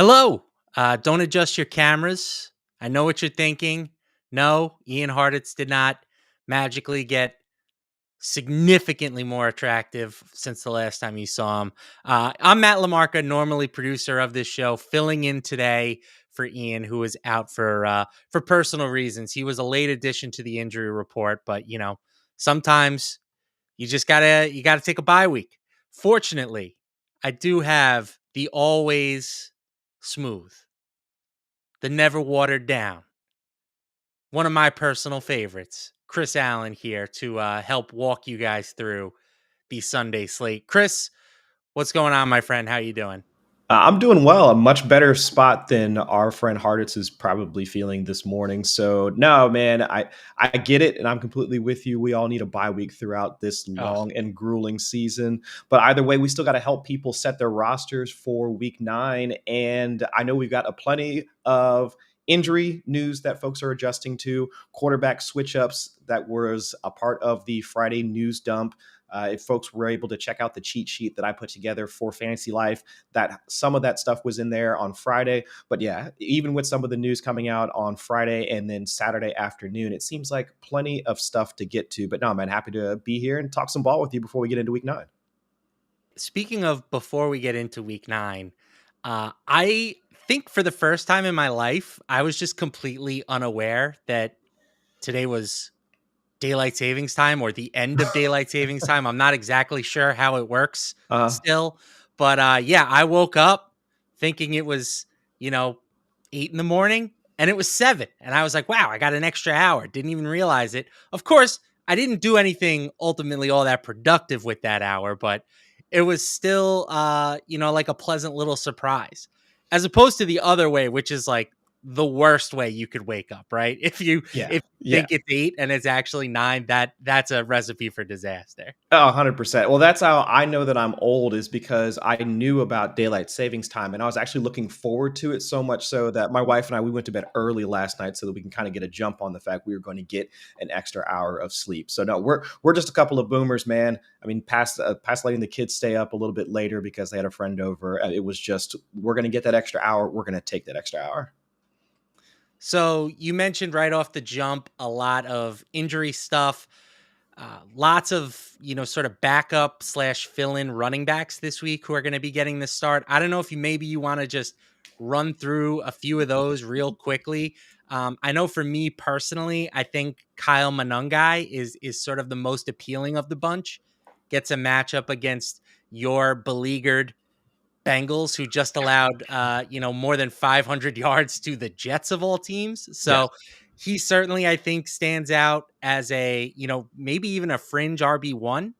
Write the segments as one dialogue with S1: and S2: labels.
S1: Hello. Don't adjust your cameras. I know what you're thinking. No, Ian Hartitz did not magically get significantly more attractive since the last time you saw him. I'm Matt LaMarca, normally producer of this show, filling in today for Ian, who is out for personal reasons. He was a late addition to the injury report, but sometimes you gotta take a bye week. Fortunately, I do have the always smooth, the never watered down, one of my personal favorites, Chris Allen here to help walk you guys through the Sunday slate. Chris, what's going on, my friend? How you doing?
S2: I'm doing well. A much better spot than our friend Harditz is probably feeling this morning. So no, man, I get it, and I'm completely with you. We all need a bye week throughout this
S1: Oh,
S2: long and grueling season. But either way, we still got to help people set their rosters for Week 9, and I know we've got a plenty of injury news that folks are adjusting to, quarterback switch ups that was a part of the Friday news dump. If folks were able to check out the cheat sheet that I put together for Fantasy Life, that some of that stuff was in there on Friday. But yeah, even with some of the news coming out on Friday and then Saturday afternoon, it seems like plenty of stuff to get to. But no, man, happy to be here and talk some ball with you before we get into week 9.
S1: speaking of before we get into week 9, I think for the first time in my life, I was just completely unaware that today was daylight savings time or the end of daylight savings time. I'm not exactly sure how it works
S2: Uh,
S1: still, but yeah, I woke up thinking it was, you know, 8 in the morning and it was 7. And I was like, wow, I got an extra hour. Didn't even realize it. Of course, I didn't do anything ultimately all that productive with that hour, but it was still like a pleasant little surprise. As opposed to the other way, which is like the worst way you could wake up, right?
S2: yeah,
S1: If
S2: yeah.
S1: think it's 8 and it's actually 9, that's a recipe for disaster.
S2: Oh, 100%. Well, that's how I know that I'm old, is because I knew about daylight savings time and I was actually looking forward to it, so much so that my wife and I, we went to bed early last night so that we can kind of get a jump on the fact we were going to get an extra hour of sleep. So no, we're just a couple of boomers, man. I mean, past letting the kids stay up a little bit later because they had a friend over, it was just, we're going to get that extra hour. We're going to take that extra hour.
S1: So, you mentioned right off the jump a lot of injury stuff, lots of, sort of backup slash fill in running backs this week who are going to be getting the start. I don't know if you want to just run through a few of those real quickly. I know for me personally, I think Kyle Monangai is sort of the most appealing of the bunch. Gets a matchup against your beleaguered Bengals, who just allowed more than 500 yards to the Jets of all teams.
S2: Yes.
S1: So he certainly, I think, stands out as a maybe even a fringe RB1.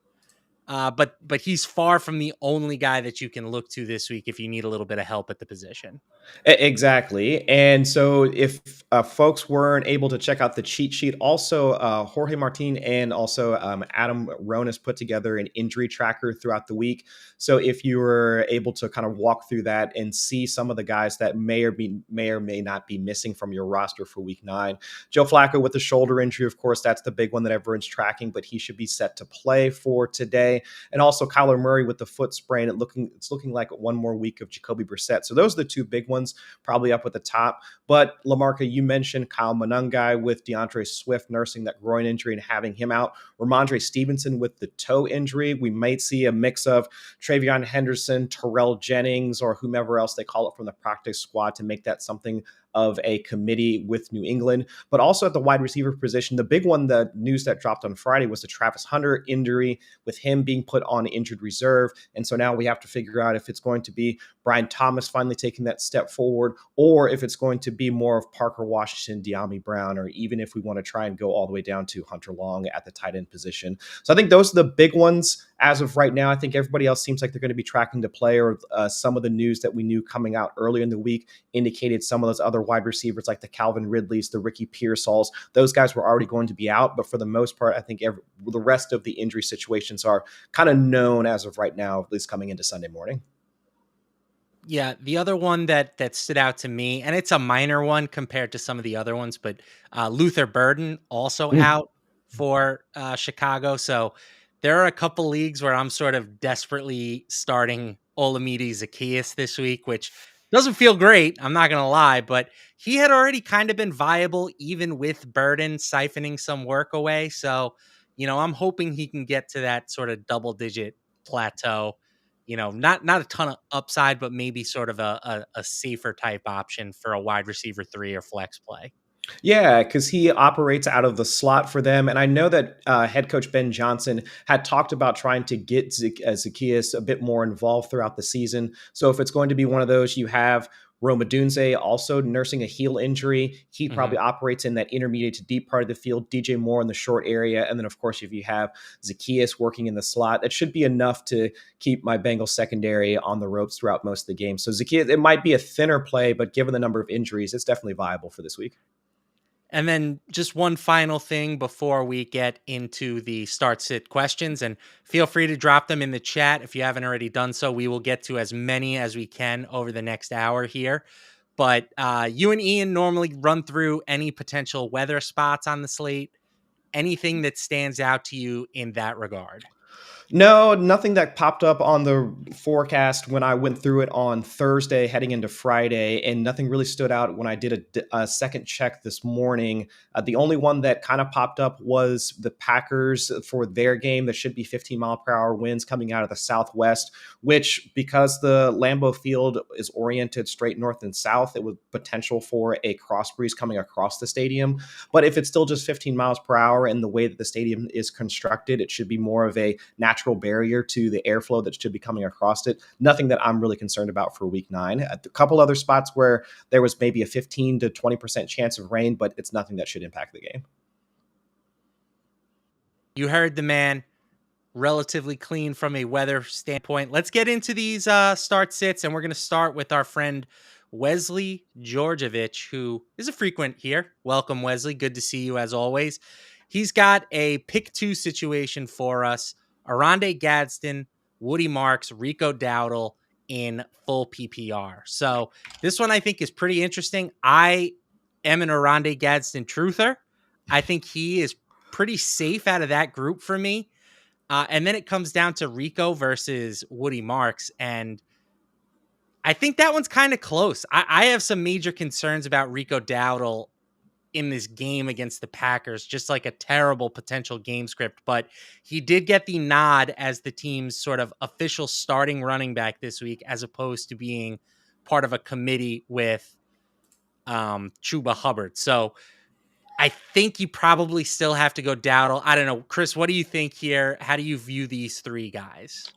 S1: But he's far from the only guy that you can look to this week if you need a little bit of help at the position.
S2: Exactly. And so if folks weren't able to check out the cheat sheet, also Jorge Martin and also Adam Ronis put together an injury tracker throughout the week. So if you were able to kind of walk through that and see some of the guys that may or may not be missing from your roster for week 9. Joe Flacco with the shoulder injury, of course, that's the big one that everyone's tracking, but he should be set to play for today. And also Kyler Murray with the foot sprain. It's looking like one more week of Jacoby Brissett. So those are the two big ones, probably up at the top. But LaMarca, you mentioned Kyle Monangai with DeAndre Swift nursing that groin injury and having him out. Ramondre Stevenson with the toe injury. We might see a mix of Travion Henderson, Terrell Jennings, or whomever else they call it from the practice squad to make that something of a committee with New England. But also at the wide receiver position, the big one, the news that dropped on Friday, was the Travis Hunter injury, with him being put on injured reserve. And so now we have to figure out if it's going to be Brian Thomas finally taking that step forward, or if it's going to be more of Parker Washington, De'Ami Brown, or even if we want to try and go all the way down to Hunter Long at the tight end position. So I think those are the big ones as of right now. I think everybody else seems like they're going to be tracking to play, or some of the news that we knew coming out earlier in the week indicated some of those other wide receivers like the Calvin Ridleys, the Ricky Pearsalls, those guys were already going to be out. But for the most part, I think the rest of the injury situations are kind of known as of right now, at least coming into Sunday morning.
S1: Yeah, the other one that stood out to me, and it's a minor one compared to some of the other ones, but Luther Burden also
S2: Mm.
S1: out for Chicago. So there are a couple leagues where I'm sort of desperately starting Olamide Zacchaeus this week, which Doesn't feel great, I'm not gonna lie, but he had already kind of been viable even with Burden siphoning some work away. So, I'm hoping he can get to that sort of double digit plateau. Not a ton of upside, but maybe sort of a safer type option for a wide receiver three or flex play.
S2: Yeah, because he operates out of the slot for them. And I know that head coach Ben Johnson had talked about trying to get Zacchaeus a bit more involved throughout the season. So if it's going to be one of those, you have Roma Dunze also nursing a heel injury. He
S1: hmm
S2: probably operates in that intermediate to deep part of the field, DJ Moore in the short area. And then, of course, if you have Zacchaeus working in the slot, that should be enough to keep my Bengals secondary on the ropes throughout most of the game. So Zacchaeus, it might be a thinner play, but given the number of injuries, it's definitely viable for this week.
S1: And then just one final thing before we get into the start sit questions, and feel free to drop them in the chat if you haven't already done so. We will get to as many as we can over the next hour here. But you and Ian normally run through any potential weather spots on the slate. Anything that stands out to you in that regard?
S2: No, nothing that popped up on the forecast when I went through it on Thursday heading into Friday, and nothing really stood out when I did a second check this morning. The only one that kind of popped up was the Packers for their game. That should be 15-mile-per-hour winds coming out of the southwest, which, because the Lambeau Field is oriented straight north and south, it was potential for a cross breeze coming across the stadium. But if it's still just 15 miles per hour and the way that the stadium is constructed, it should be more of a natural barrier to the airflow that should be coming across it. Nothing that I'm really concerned about for week 9. A couple other spots where there was maybe a 15 to 20% chance of rain, but it's nothing that should impact the game.
S1: You heard the man. Relatively clean from a weather standpoint. Let's get into these start sits, and we're going to start with our friend Wesley Georgievich, who is a frequent here. Welcome, Wesley. Good to see you as always. He's got a pick two situation for us. Arande Gadsden, Woody Marks, Rico Dowdle in full PPR. So this one I think is pretty interesting. I am an Arande Gadsden truther. I think he is pretty safe out of that group for me. And then it comes down to Rico versus Woody Marks. And I think that one's kind of close. I have some major concerns about Rico Dowdle in this game against the Packers, just like a terrible potential game script. But he did get the nod as the team's sort of official starting running back this week, as opposed to being part of a committee with Chuba Hubbard. So I think you probably still have to go Dowdle. I don't know. Chris, what do you think here? How do you view these three guys?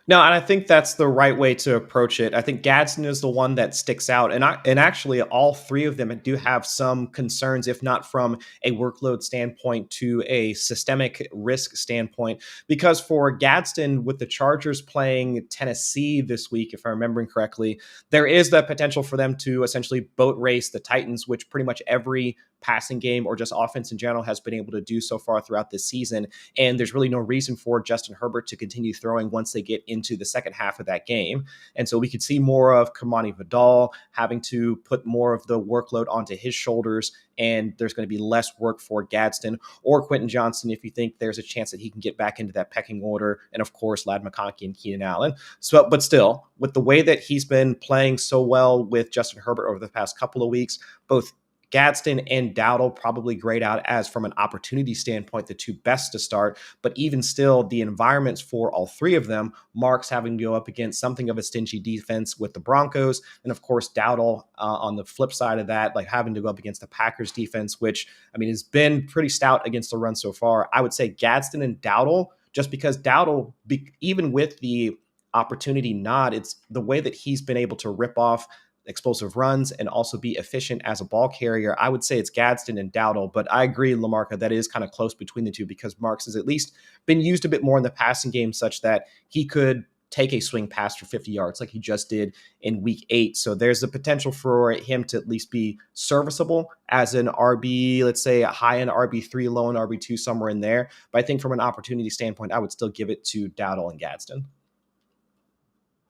S2: No, and I think that's the right way to approach it. I think Gadsden is the one that sticks out, and actually, all three of them do have some concerns, if not from a workload standpoint to a systemic risk standpoint. Because for Gadsden, with the Chargers playing Tennessee this week, if I'm remembering correctly, there is the potential for them to essentially boat race the Titans, which pretty much every passing game or just offense in general has been able to do so far throughout this season. And there's really no reason for Justin Herbert to continue throwing once they get into the second half of that game. And so we could see more of Kamani Vidal having to put more of the workload onto his shoulders. And there's going to be less work for Gadsden or Quentin Johnson if you think there's a chance that he can get back into that pecking order. And of course, Lad McConkey and Keenan Allen. So, but still, with the way that he's been playing so well with Justin Herbert over the past couple of weeks, both Gadsden and Dowdle probably grayed out as, from an opportunity standpoint, the two best to start. But even still, the environments for all three of them, Marks having to go up against something of a stingy defense with the Broncos. And of course, Dowdle on the flip side of that, like having to go up against the Packers defense, which, I mean, has been pretty stout against the run so far. I would say Gadsden and Dowdle, just because Dowdle, even with the opportunity nod, it's the way that he's been able to rip off explosive runs and also be efficient as a ball carrier. I would say it's Gadsden and Dowdle, but I agree, LaMarca, that is kind of close between the two because Marks has at least been used a bit more in the passing game such that he could take a swing pass for 50 yards like he just did in week 8. So there's the potential for him to at least be serviceable as an RB, let's say a high end RB3, low end RB2, somewhere in there. But I think from an opportunity standpoint, I would still give it to Dowdle and Gadsden.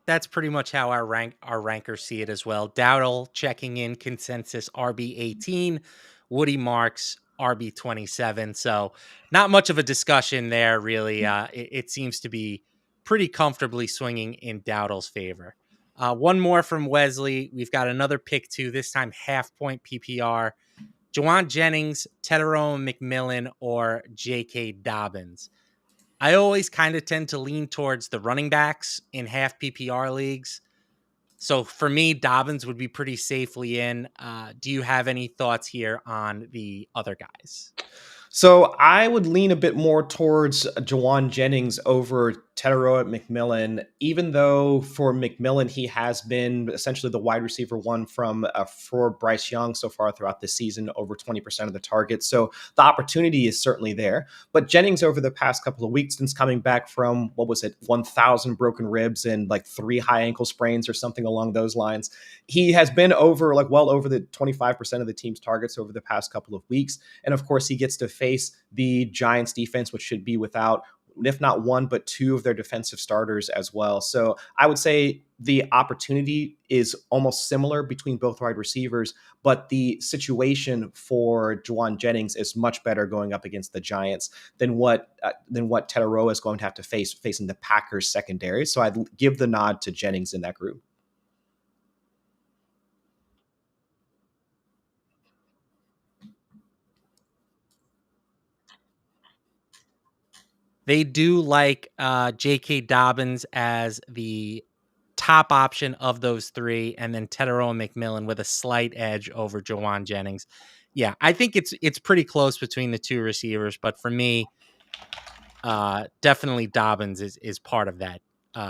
S1: That's pretty much how our rankers see it as well. Dowdle checking in consensus RB18, Woody Marks RB27. So not much of a discussion there, really. It seems to be pretty comfortably swinging in Dowdle's favor. One more from Wesley. We've got another pick two, this time half point PPR. Jawan Jennings, Tedero McMillan, or J.K. Dobbins. I always kind of tend to lean towards the running backs in half PPR leagues. So for me, Dobbins would be pretty safely in. Do you have any thoughts here on the other guys?
S2: So I would lean a bit more towards Jawan Jennings over Tetaroa McMillan, even though for McMillan, he has been essentially the wide receiver one for Bryce Young so far throughout the season, over 20% of the targets. So the opportunity is certainly there. But Jennings over the past couple of weeks since coming back from, what was it, 1,000 broken ribs and like 3 high ankle sprains or something along those lines, he has been over like well over the 25% of the team's targets over the past couple of weeks. And of course, he gets to face the Giants defense, which should be without, if not one, but two of their defensive starters as well. So I would say the opportunity is almost similar between both wide receivers, but the situation for Juwan Jennings is much better going up against the Giants than what Tetaroa is going to have to face facing the Packers secondary. So I'd give the nod to Jennings in that group.
S1: They do like J.K. Dobbins as the top option of those three, and then Tedero and McMillan with a slight edge over Jawan Jennings. Yeah, I think it's pretty close between the two receivers, but for me, definitely Dobbins is part of that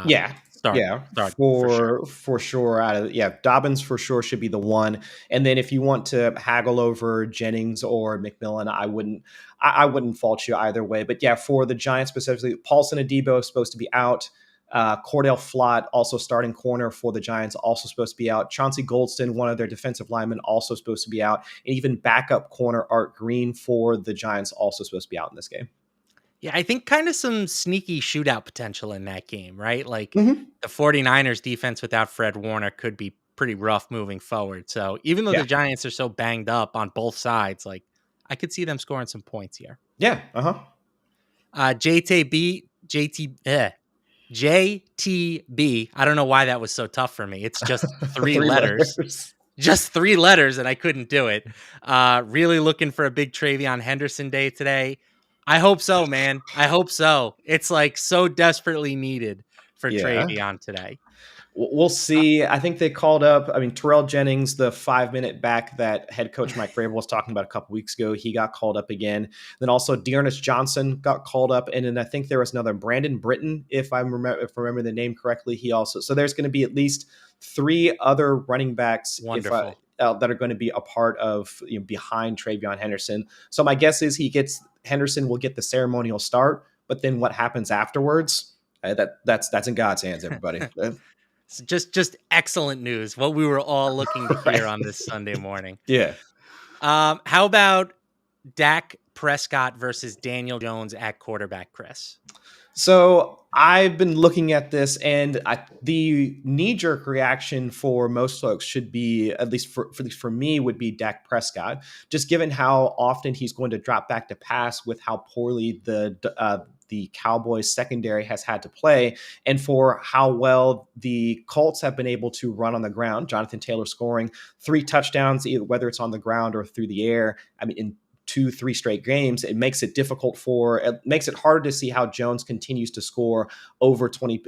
S2: Yeah.
S1: start
S2: Yeah,
S1: start for sure.
S2: for sure. Yeah, Dobbins for sure should be the one. And then if you want to haggle over Jennings or McMillan, I wouldn't fault you either way. But yeah, for the Giants specifically, Paulson Adebo is supposed to be out. Cordell Flott, also starting corner for the Giants, also supposed to be out. Chauncey Goldston, one of their defensive linemen, also supposed to be out. And even backup corner Art Green for the Giants, also supposed to be out in this game.
S1: Yeah, I think kind of some sneaky shootout potential in that game, right? Like
S2: Mm-hmm.
S1: the 49ers defense without Fred Warner could be pretty rough moving forward. So even though
S2: Yeah.
S1: the Giants are so banged up on both sides, like I could see them scoring some points here.
S2: Yeah. Uh huh.
S1: JTB, JT, JTB. I don't know why that was so tough for me. It's just three
S2: Three
S1: letters.
S2: letters.
S1: Just three letters, and I couldn't do it. Really looking for a big Travion Henderson day today. I hope so, man. I hope so. It's like so desperately needed for
S2: Yeah.
S1: Travion today.
S2: We'll see. I think they called up. I mean, Terrell Jennings, the 5 minute back that head coach Mike Vrabel was talking about a couple weeks ago, he got called up again. Then also Dearness Johnson got called up, and then I think there was another Brandon Britton, if I remember the name correctly. He also, so there's going to be at least 3 other running backs
S1: Wonderful.
S2: that are going to be a part of, behind Travion Henderson. So my guess is Henderson will get the ceremonial start, but then what happens afterwards? That's in God's hands, everybody.
S1: So just excellent news. What we were all looking to hear
S2: Right.
S1: on this Sunday morning.
S2: Yeah.
S1: How about Dak Prescott versus Daniel Jones at quarterback, Chris?
S2: So I've been looking at this, and the knee-jerk reaction for most folks should be, at least for me, would be Dak Prescott, just given how often he's going to drop back to pass with how poorly the Cowboys secondary has had to play, and for how well the Colts have been able to run on the ground. Jonathan Taylor scoring 3 touchdowns, whether it's on the ground or through the air. I mean, in 2-3 straight games, it makes it makes it harder to see how Jones continues to score over 20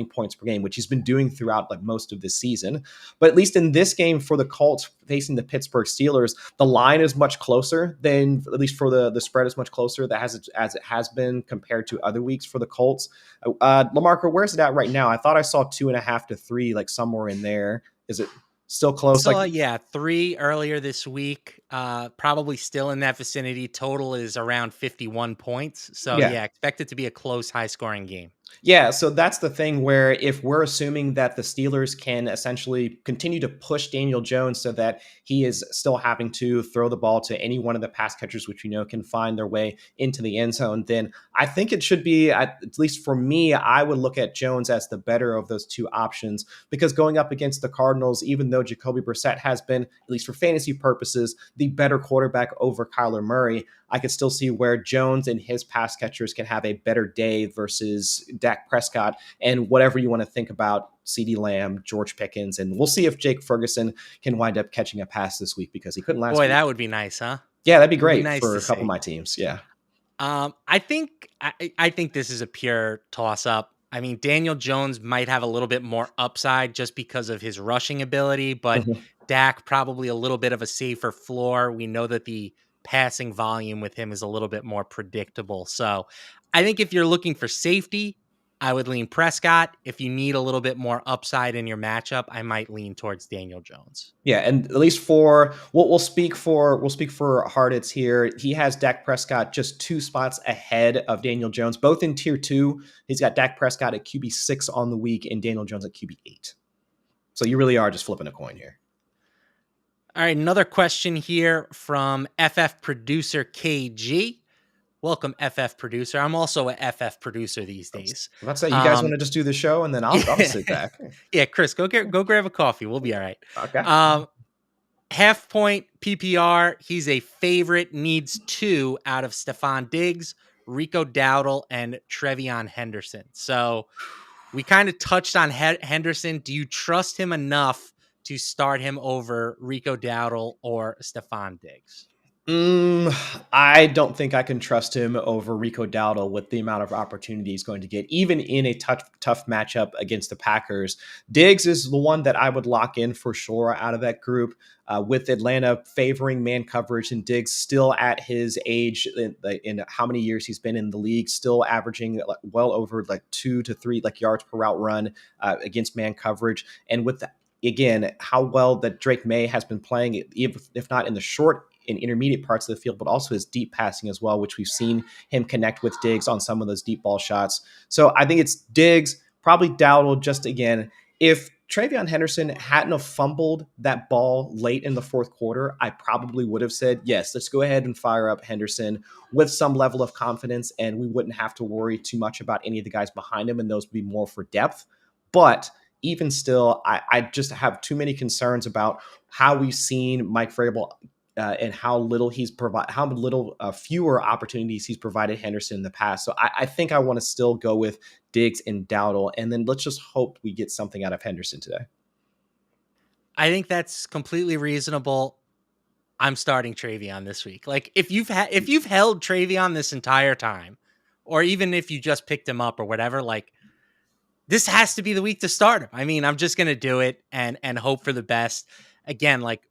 S2: points per game, which he's been doing throughout like most of this season. But at least in this game for the Colts facing the Pittsburgh Steelers, the line is much closer than, at least for the spread is much closer as it has been compared to other weeks for the Colts. LaMarca, where's it at right now? I thought I saw 2.5 to 3, like somewhere in there. Is it still close?
S1: So yeah, 3 earlier this week. Probably still in that vicinity. Total is around 51 points. So
S2: Yeah.
S1: yeah, expect it to be a close, high scoring game.
S2: Yeah, so that's the thing where if we're assuming that the Steelers can essentially continue to push Daniel Jones so that he is still having to throw the ball to any one of the pass catchers, which we know can find their way into the end zone, then I think it should be, at least for me, I would look at Jones as the better of those two options, because going up against the Cardinals, even though Jacoby Brissett has been, at least for fantasy purposes, the better quarterback over Kyler Murray, I could still see where Jones and his pass catchers can have a better day versus Dak Prescott and whatever you want to think about CeeDee Lamb, George Pickens, and we'll see if Jake Ferguson can wind up catching a pass this week because he couldn't last
S1: Boy,
S2: week.
S1: that would be nice, huh?
S2: Yeah, that'd be
S1: It'd be
S2: great
S1: nice
S2: for
S1: to
S2: a couple of
S1: see.
S2: my teams. Yeah.
S1: I think this is a pure toss up. I mean, Daniel Jones might have a little bit more upside just because of his rushing ability, but
S2: Mhm.
S1: Dak probably a little bit of a safer floor. We know that the passing volume with him is a little bit more predictable. So I think if you're looking for safety, I would lean Prescott. If you need a little bit more upside in your matchup, I might lean towards Daniel Jones.
S2: Yeah, and at least for we'll speak for Harditz here. He has Dak Prescott just 2 spots ahead of Daniel Jones, both in tier 2. He's got Dak Prescott at QB6 on the week and Daniel Jones at QB8. So you really are just flipping a coin here.
S1: All right, another question here from FF producer KG. Welcome, FF producer. I'm also a FF producer these
S2: I was
S1: days.
S2: about to say, you guys want
S1: Um,
S2: to just do the show and then I'll
S1: yeah,
S2: sit back.
S1: yeah, Chris, go grab a coffee. We'll be all right.
S2: Okay.
S1: Half point PPR. He's a favorite. Needs 2 out of Stephon Diggs, Rico Dowdle, and Trevion Henderson. So we kind of touched on Henderson. Do you trust him enough to start him over Rico Dowdle or Stephon Diggs?
S2: I don't think I can trust him over Rico Dowdle with the amount of opportunity he's going to get, even in a tough matchup against the Packers. Diggs is the one that I would lock in for sure out of that group, with Atlanta favoring man coverage and Diggs still at his age in how many years he's been in the league, still averaging well over 2 to 3 yards per route run against man coverage. And with again, how well that Drake May has been playing, if not in the short and intermediate parts of the field, but also his deep passing as well, which we've seen him connect with Diggs on some of those deep ball shots. So I think it's Diggs, probably Dowdle. Just again, if Trevion Henderson hadn't have fumbled that ball late in the fourth quarter, I probably would have said, yes, let's go ahead and fire up Henderson with some level of confidence, and we wouldn't have to worry too much about any of the guys behind him, and those would be more for depth. But even still, I just have too many concerns about how we've seen Mike Vrabel and how little fewer opportunities he's provided Henderson in the past. So I think I want to still go with Diggs and Dowdle, and then let's just hope we get something out of Henderson today.
S1: I think that's completely reasonable. I'm starting Trevion this week. Like if you've held Trevion this entire time, or even if you just picked him up or whatever, like this has to be the week to start him. I mean, I'm just gonna do it and hope for the best. Again, like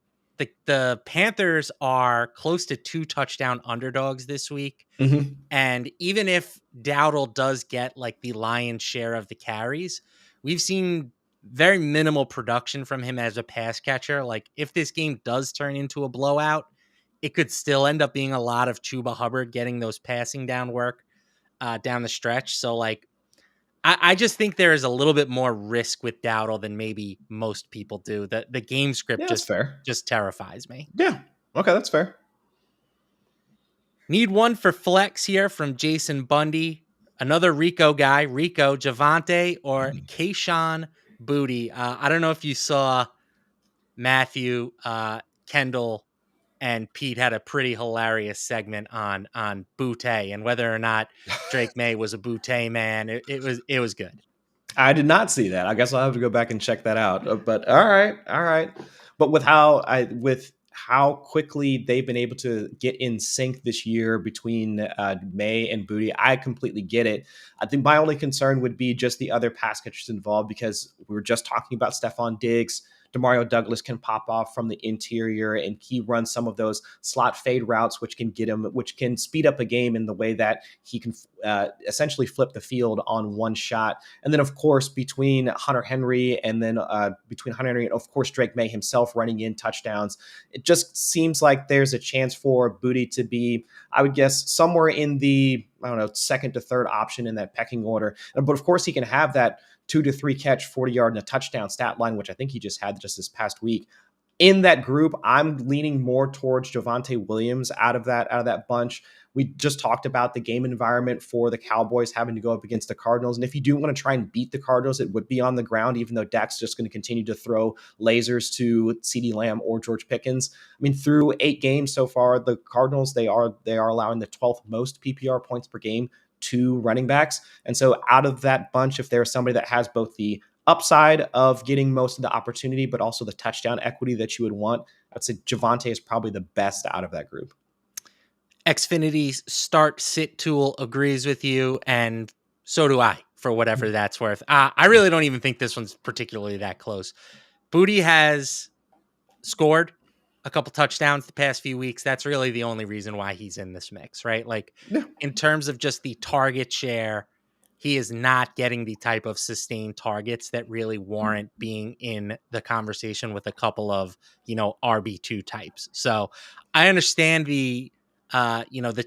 S1: the Panthers are close to 2 touchdown underdogs this week.
S2: Mm-hmm.
S1: And even if Dowdle does get like the lion's share of the carries, we've seen very minimal production from him as a pass catcher. Like if this game does turn into a blowout, it could still end up being a lot of Chuba Hubbard getting those passing down work down the stretch. So like I just think there is a little bit more risk with Dowdle than maybe most people do. The game script
S2: Yeah, that's fair.
S1: just terrifies me.
S2: Yeah. Okay, that's fair.
S1: Need one for flex here from Jason Bundy. Another Rico guy, Rico, Javante, or Kayshawn Booty. I don't know if you saw Matthew, Kendall, and Pete had a pretty hilarious segment on Boutte and whether or not Drake May was a Boutte man. It was good.
S2: I did not see that. I guess I'll have to go back and check that out. But all right, all right. But with how quickly they've been able to get in sync this year between May and Booty, I completely get it. I think my only concern would be just the other pass catchers involved, because we were just talking about Stephon Diggs. Demario Douglas can pop off from the interior, and he runs some of those slot fade routes, which can speed up a game in the way that he can essentially flip the field on one shot. And then, of course, between Hunter Henry and of course Drake May himself running in touchdowns, it just seems like there's a chance for Booty to be, I would guess, somewhere in the second to third option in that pecking order. But of course, he can have that 2 to 3 catch, 40-yard and a touchdown stat line, which I think he just had just this past week. In that group, I'm leaning more towards Javonte Williams out of that bunch, We just talked about the game environment for the Cowboys having to go up against the Cardinals. And if you do want to try and beat the Cardinals, it would be on the ground, even though Dak's just going to continue to throw lasers to CeeDee Lamb or George Pickens. I mean, through 8 games so far, the Cardinals, they are allowing the 12th most PPR points per game to running backs. And so out of that bunch, if there's somebody that has both the upside of getting most of the opportunity, but also the touchdown equity that you would want, I'd say Javonte is probably the best out of that group.
S1: Xfinity's start sit tool agrees with you, and so do I, for whatever that's worth. I really don't even think this one's particularly that close. Booty has scored a couple touchdowns the past few weeks. That's really the only reason why he's in this mix, right? Like,
S2: Yeah.
S1: in terms of just the target share, he is not getting the type of sustained targets that really warrant being in the conversation with a couple of, RB2 types. So I understand the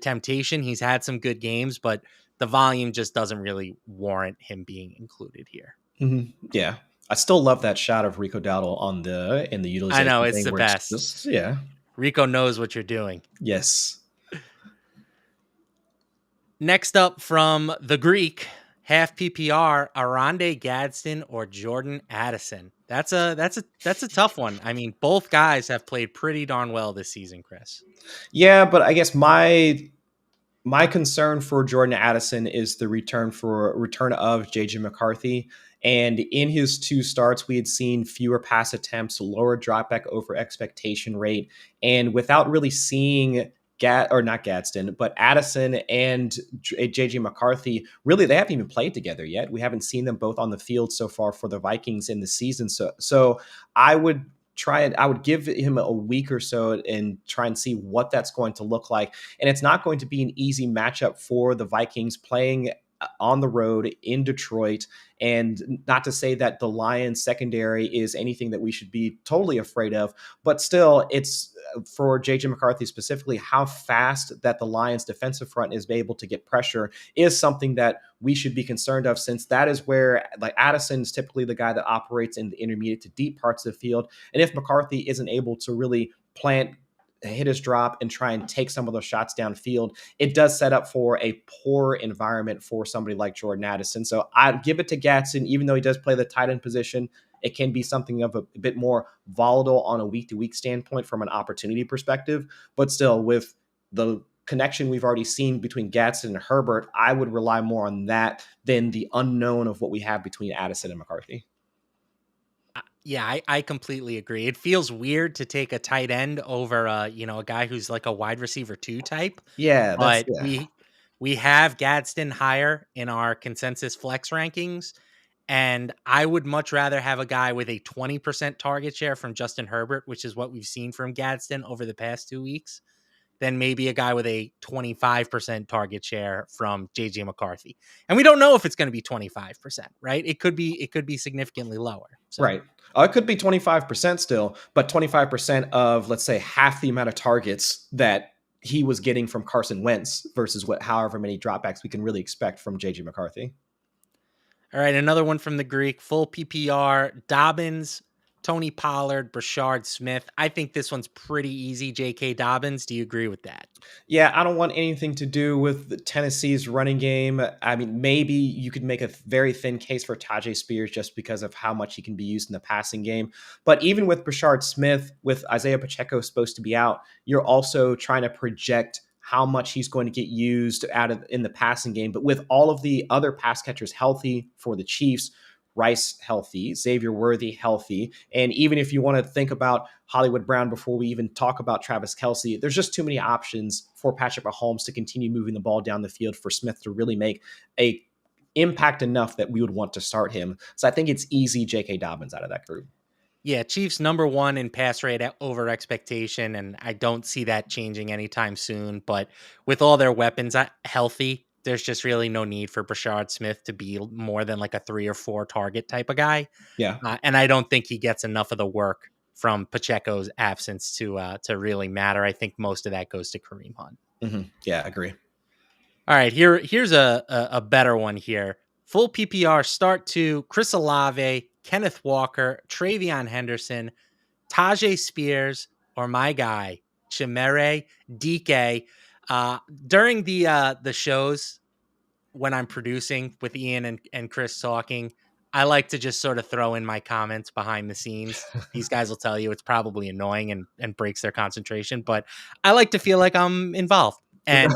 S1: temptation. He's had some good games, but the volume just doesn't really warrant him being included here.
S2: Yeah. I still love that shot of Rico Dowdle in the
S1: I know,
S2: utilization
S1: it's
S2: thing
S1: the
S2: where it's
S1: best.
S2: just, yeah.
S1: Rico knows what you're doing.
S2: Yes.
S1: Next up from the Greek, half PPR, Arande Gadsden or Jordan Addison. That's a tough one. I mean, both guys have played pretty darn well this season, Chris.
S2: Yeah, but I guess my concern for Jordan Addison is the return of JJ McCarthy. And in his 2 starts, we had seen fewer pass attempts, lower dropback over expectation rate. And without really seeing not Gadsden, but Addison and JJ McCarthy, really, they haven't even played together yet. We haven't seen them both on the field so far for the Vikings in the season. So I would I would give him a week or so and try and see what that's going to look like. And it's not going to be an easy matchup for the Vikings playing on the road in Detroit. And not to say that the Lions secondary is anything that we should be totally afraid of, but still, it's for JJ McCarthy specifically, how fast that the Lions defensive front is able to get pressure is something that we should be concerned of, since that is where, like, Addison is typically the guy that operates in the intermediate to deep parts of the field. And if McCarthy isn't able to really hit his drop and try and take some of those shots downfield, it does set up for a poor environment for somebody like Jordan Addison. So I'd give it to Gatson, even though he does play the tight end position. It can be something of a bit more volatile on a week-to-week standpoint from an opportunity perspective. But still, with the connection we've already seen between Gatson and Herbert, I would rely more on that than the unknown of what we have between Addison and McCarthy.
S1: Yeah, I completely agree. It feels weird to take a tight end over a guy who's like a wide receiver 2 type,
S2: Yeah,
S1: but
S2: yeah.
S1: we have Gadsden higher in our consensus flex rankings, and I would much rather have a guy with a 20% target share from Justin Herbert, which is what we've seen from Gadsden over the past 2 weeks, than maybe a guy with a 25% target share from JJ McCarthy. And we don't know if it's going to be 25%, right? It could be significantly lower. So.
S2: Right. It could be 25% still, but 25% of, let's say, half the amount of targets that he was getting from Carson Wentz versus however many dropbacks we can really expect from JJ McCarthy.
S1: All right, another one from the Greek, full PPR, Dobbins, Tony Pollard, Brashard Smith. I think this one's pretty easy, J.K. Dobbins. Do you agree with that?
S2: Yeah, I don't want anything to do with Tennessee's running game. I mean, maybe you could make a very thin case for Tajay Spears just because of how much he can be used in the passing game. But even with Brashard Smith, with Isaiah Pacheco supposed to be out, you're also trying to project how much he's going to get used in the passing game. But with all of the other pass catchers healthy for the Chiefs, Rice healthy, Xavier Worthy healthy, and even if you want to think about Hollywood Brown before we even talk about Travis Kelce, there's just too many options for Patrick Mahomes to continue moving the ball down the field for Smith to really make a impact enough that we would want to start him. So I think it's easy J.K. Dobbins out of that group.
S1: Yeah, Chiefs number 1 in pass rate over expectation, and I don't see that changing anytime soon. But with all their weapons healthy, there's just really no need for Brashard Smith to be more than like a 3 or 4 target type of guy.
S2: Yeah.
S1: And I don't think he gets enough of the work from Pacheco's absence to really matter. I think most of that goes to Kareem Hunt.
S2: Mm-hmm. Yeah, I agree.
S1: All right, here's a better one here. Full PPR start to Chris Olave, Kenneth Walker, Travion Henderson, Tajay Spears, or my guy, Chimere Dike. Uh, During the shows when I'm producing with Ian and Chris talking, I like to just sort of throw in my comments behind the scenes. These guys will tell you it's probably annoying and breaks their concentration, but I like to feel like I'm involved. And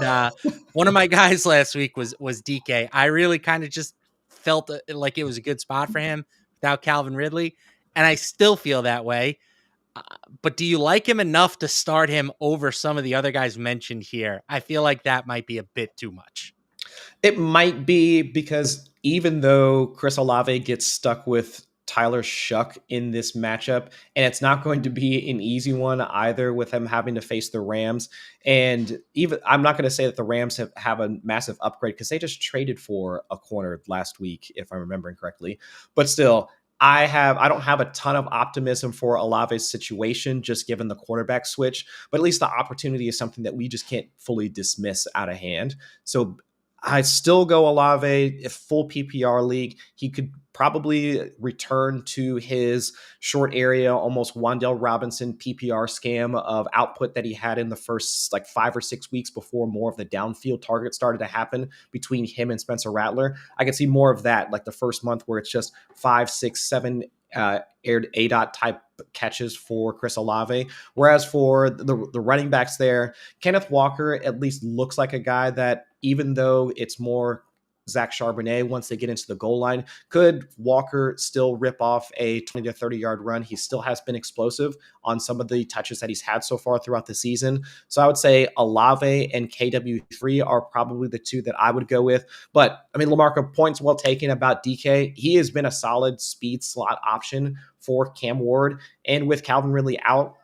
S1: one of my guys last week was DK. I really kind of just felt like it was a good spot for him without Calvin Ridley, and I still feel that way. Uh, but do you like him enough to start him over some of the other guys mentioned here? I feel like that might be a bit too much.
S2: It might be because even though Chris Olave gets stuck with Tyler Shuck in this matchup, and it's not going to be an easy one either with him having to face the Rams. And even I'm not going to say that the Rams have a massive upgrade because they just traded for a corner last week, if I'm remembering correctly. But still, I don't have a ton of optimism for Olave's situation, just given the quarterback switch, but at least the opportunity is something that we just can't fully dismiss out of hand. So I still go Olave. If full PPR league, he could probably return to his short area, almost Wan'Dale Robinson PPR scam of output that he had in the first like 5 or 6 weeks before more of the downfield targets started to happen between him and Spencer Rattler. I could see more of that, like the first month where it's just 5, 6, 7 aired ADOT type catches for Chris Olave. Whereas for the running backs there, Kenneth Walker at least looks like a guy that, even though it's more Zach Charbonnet once they get into the goal line, could Walker still rip off a 20 to 30 yard run? He still has been explosive on some of the touches that he's had so far throughout the season. So I would say Olave and KW3 are probably the two that I would go with. But I mean, LaMarca, points well taken about DK. He has been a solid speed slot option for Cam Ward. And with Calvin Ridley out,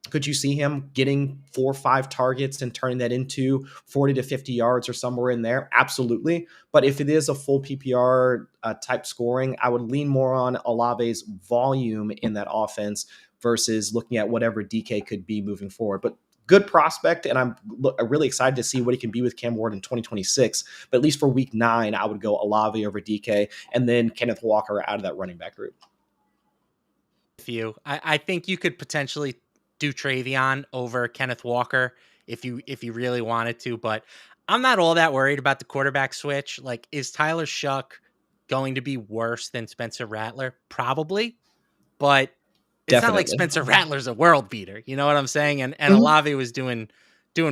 S2: could you see him getting 4 or 5 targets and turning that into 40 to 50 yards or somewhere in there? Absolutely. But if it is a full PPR type scoring, I would lean more on Olave's volume in that offense versus looking at whatever DK could be moving forward. But good prospect, and I'm really excited to see what he can be with Cam Ward in 2026. But at least for week 9, I would go Olave over DK and then Kenneth Walker out of that running back group.
S1: With you, I think you could potentially do Travion over Kenneth Walker if you really wanted to, but I'm not all that worried about the quarterback switch. Like, is Tyler Shuck going to be worse than Spencer Rattler? Probably, but it's not like
S2: Definitely.
S1: Spencer Rattler's a world beater. You know what I'm saying? And
S2: Mhm.
S1: Olave was doing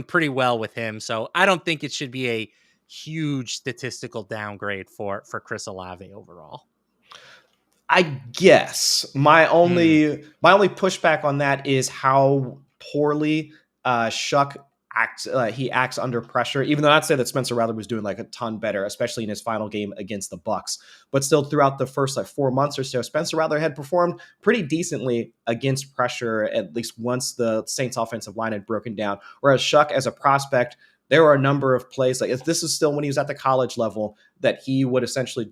S1: pretty well with him, so I don't think it should be a huge statistical downgrade for Chris Olave overall.
S2: I guess
S1: Hmm.
S2: my only pushback on that is how poorly Shuck acts. He acts under pressure. Even though I'd say that Spencer Rattler was doing like a ton better, especially in his final game against the Bucks. But still, throughout the first like 4 months or so, Spencer Rattler had performed pretty decently against pressure. At least once the Saints' offensive line had broken down. Whereas Shuck, as a prospect, there were a number of plays, like if this is still when he was at the college level, that he would essentially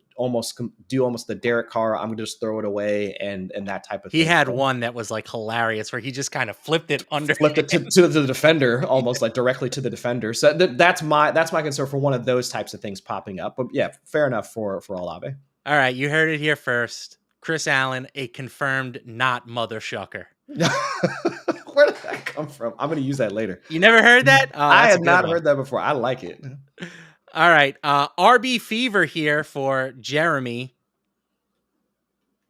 S2: do almost the Derek Carr, I'm going to just throw it away and that type of
S1: He
S2: thing.
S1: had
S2: So
S1: one that was like hilarious where he just kind of flipped it under
S2: flipped it
S1: him.
S2: to the defender, almost like directly to the defender. So that's my concern for one of those types of things popping up. But yeah, fair enough for Olave.
S1: All right, you heard it here first. Chris Allen, a confirmed not mother shucker.
S2: Where did that come from? I'm going to use that later.
S1: You never heard that? Oh,
S2: I
S1: that's a
S2: had
S1: good
S2: not
S1: one.
S2: heard that before. I like it.
S1: All right, RB Fever here for Jeremy.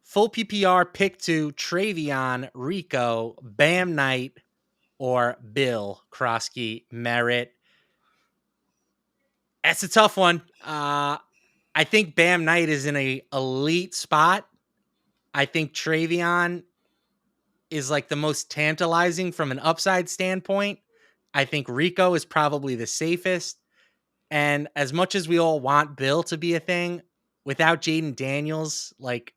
S1: Full PPR pick to Travion, Rico, Bam Knight, or Bill Krosky Merritt. That's a tough one. I think Bam Knight is in a elite spot. I think Travion is like the most tantalizing from an upside standpoint. I think Rico is probably the safest. And as much as we all want Bill to be a thing, without Jaden Daniels, like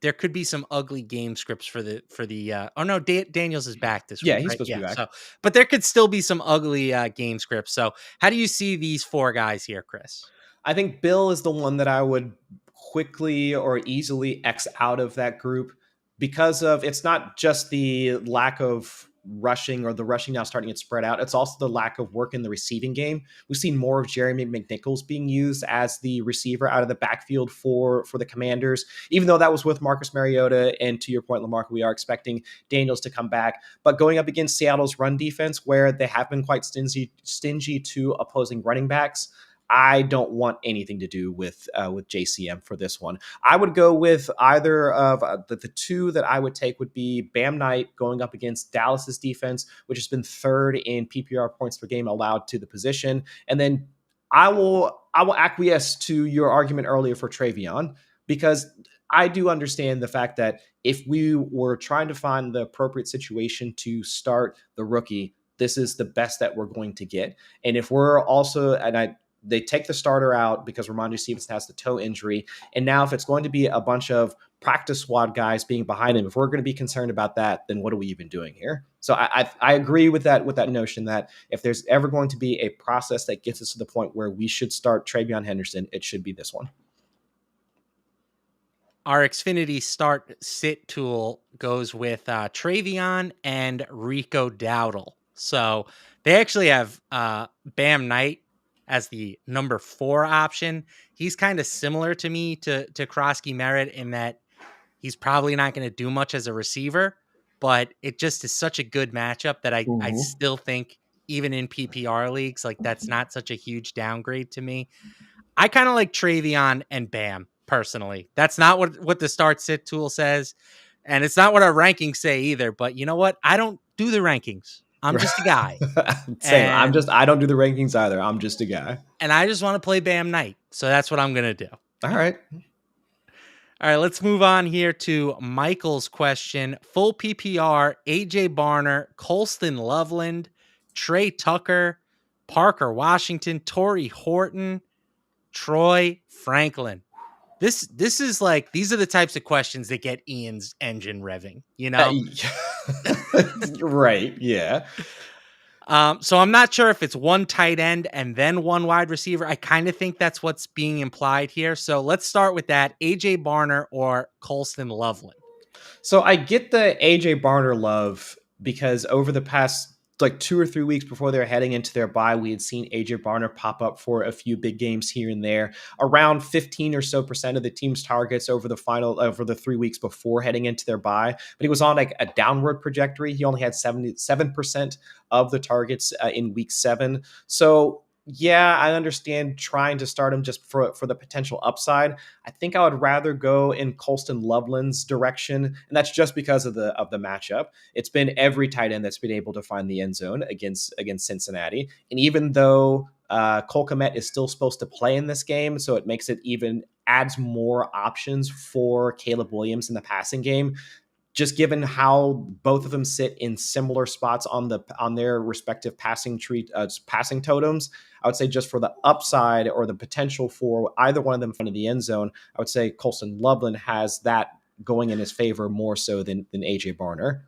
S1: there could be some ugly game scripts for the oh no, Daniels is back this
S2: Yeah,
S1: week,
S2: he's
S1: right?
S2: supposed to
S1: Yeah.
S2: be back.
S1: So but there could still be some ugly game scripts. So how do you see these 4 guys here, Chris?
S2: I think Bill is the one that I would quickly or easily X out of that group because of it's not just the lack of rushing, or the rushing now starting to get spread out. It's also the lack of work in the receiving game. We've seen more of Jeremy McNichols being used as the receiver out of the backfield for the Commanders, even though that was with Marcus Mariota. And to your point, LaMarca, we are expecting Daniels to come back. But going up against Seattle's run defense, where they have been quite stingy to opposing running backs, I don't want anything to do with JCM for this one. I would go with either of the two that I would take would be Bam Knight going up against Dallas's defense, which has been third in PPR points per game allowed to the position. And then I will acquiesce to your argument earlier for Travion, because I do understand the fact that if we were trying to find the appropriate situation to start the rookie, this is the best that we're going to get. And if we're also, they take the starter out because Ramondre Stevenson has the toe injury. And now if it's going to be a bunch of practice squad guys being behind him, if we're going to be concerned about that, then what are we even doing here? So I agree with that notion that if there's ever going to be a process that gets us to the point where we should start Travion Henderson, it should be this one.
S1: Our Xfinity start sit tool goes with Travion and Rico Dowdle. So they actually have Bam Knight as the number 4 option. He's kind of similar to me to Krosky Merritt in that he's probably not going to do much as a receiver, but it just is such a good matchup that I still think even in PPR leagues, like that's not such a huge downgrade to me. I kind of like Travion and Bam personally. That's not what the start sit tool says. And it's not what our rankings say either, but you know what? I don't do the rankings. I'm just a guy.
S2: Same. I don't do the rankings either. I'm just a guy.
S1: And I just want to play Bam Knight. So that's what I'm going to do.
S2: All right.
S1: All right, let's move on here to Michael's question. Full PPR, AJ Barner, Colston Loveland, Trey Tucker, Parker Washington, Torrey Horton, Troy Franklin. This is like, these are the types of questions that get Ian's engine revving, you know?
S2: Right, yeah.
S1: So I'm not sure if it's one tight end and then one wide receiver. I kind of think that's what's being implied here. So let's start with that. AJ Barner or Colston Loveland.
S2: So I get the AJ Barner love because over the past like 2 or 3 weeks before they're heading into their bye, we had seen AJ Barner pop up for a few big games here and there. Around 15 or so percent of the team's targets over the 3 weeks before heading into their bye. But he was on like a downward trajectory. He only had 77% of the targets in week 7. So yeah, I understand trying to start him just for the potential upside. I think I would rather go in Colston Loveland's direction, and that's just because of the matchup. It's been every tight end that's been able to find the end zone against Cincinnati, and even though Cole Kmet is still supposed to play in this game, so it makes it even adds more options for Caleb Williams in the passing game. Just given how both of them sit in similar spots on their respective passing totems, I would say just for the upside or the potential for either one of them in the end zone, I would say Colston Loveland has that going in his favor more so than AJ Barner.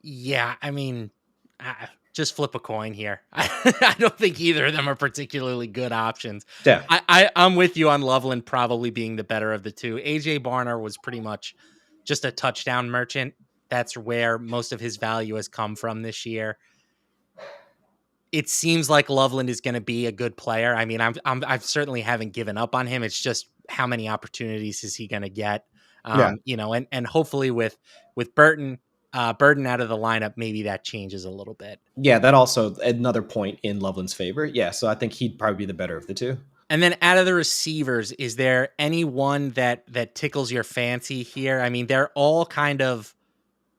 S1: Yeah, I mean, just flip a coin here. I don't think either of them are particularly good options.
S2: Yeah,
S1: I'm with you on Loveland probably being the better of the two. AJ Barner was pretty much just a touchdown merchant. That's where most of his value has come from this year. It seems like Loveland is going to be a good player. I mean, I certainly haven't given up on him. It's just how many opportunities is he going to get? You know, and hopefully with Burton out of the lineup, maybe that changes a little bit.
S2: Yeah, that also another point in Loveland's favor. Yeah, so I think he'd probably be the better of the two.
S1: And then out of the receivers, is there any one that tickles your fancy here? I mean, they're all kind of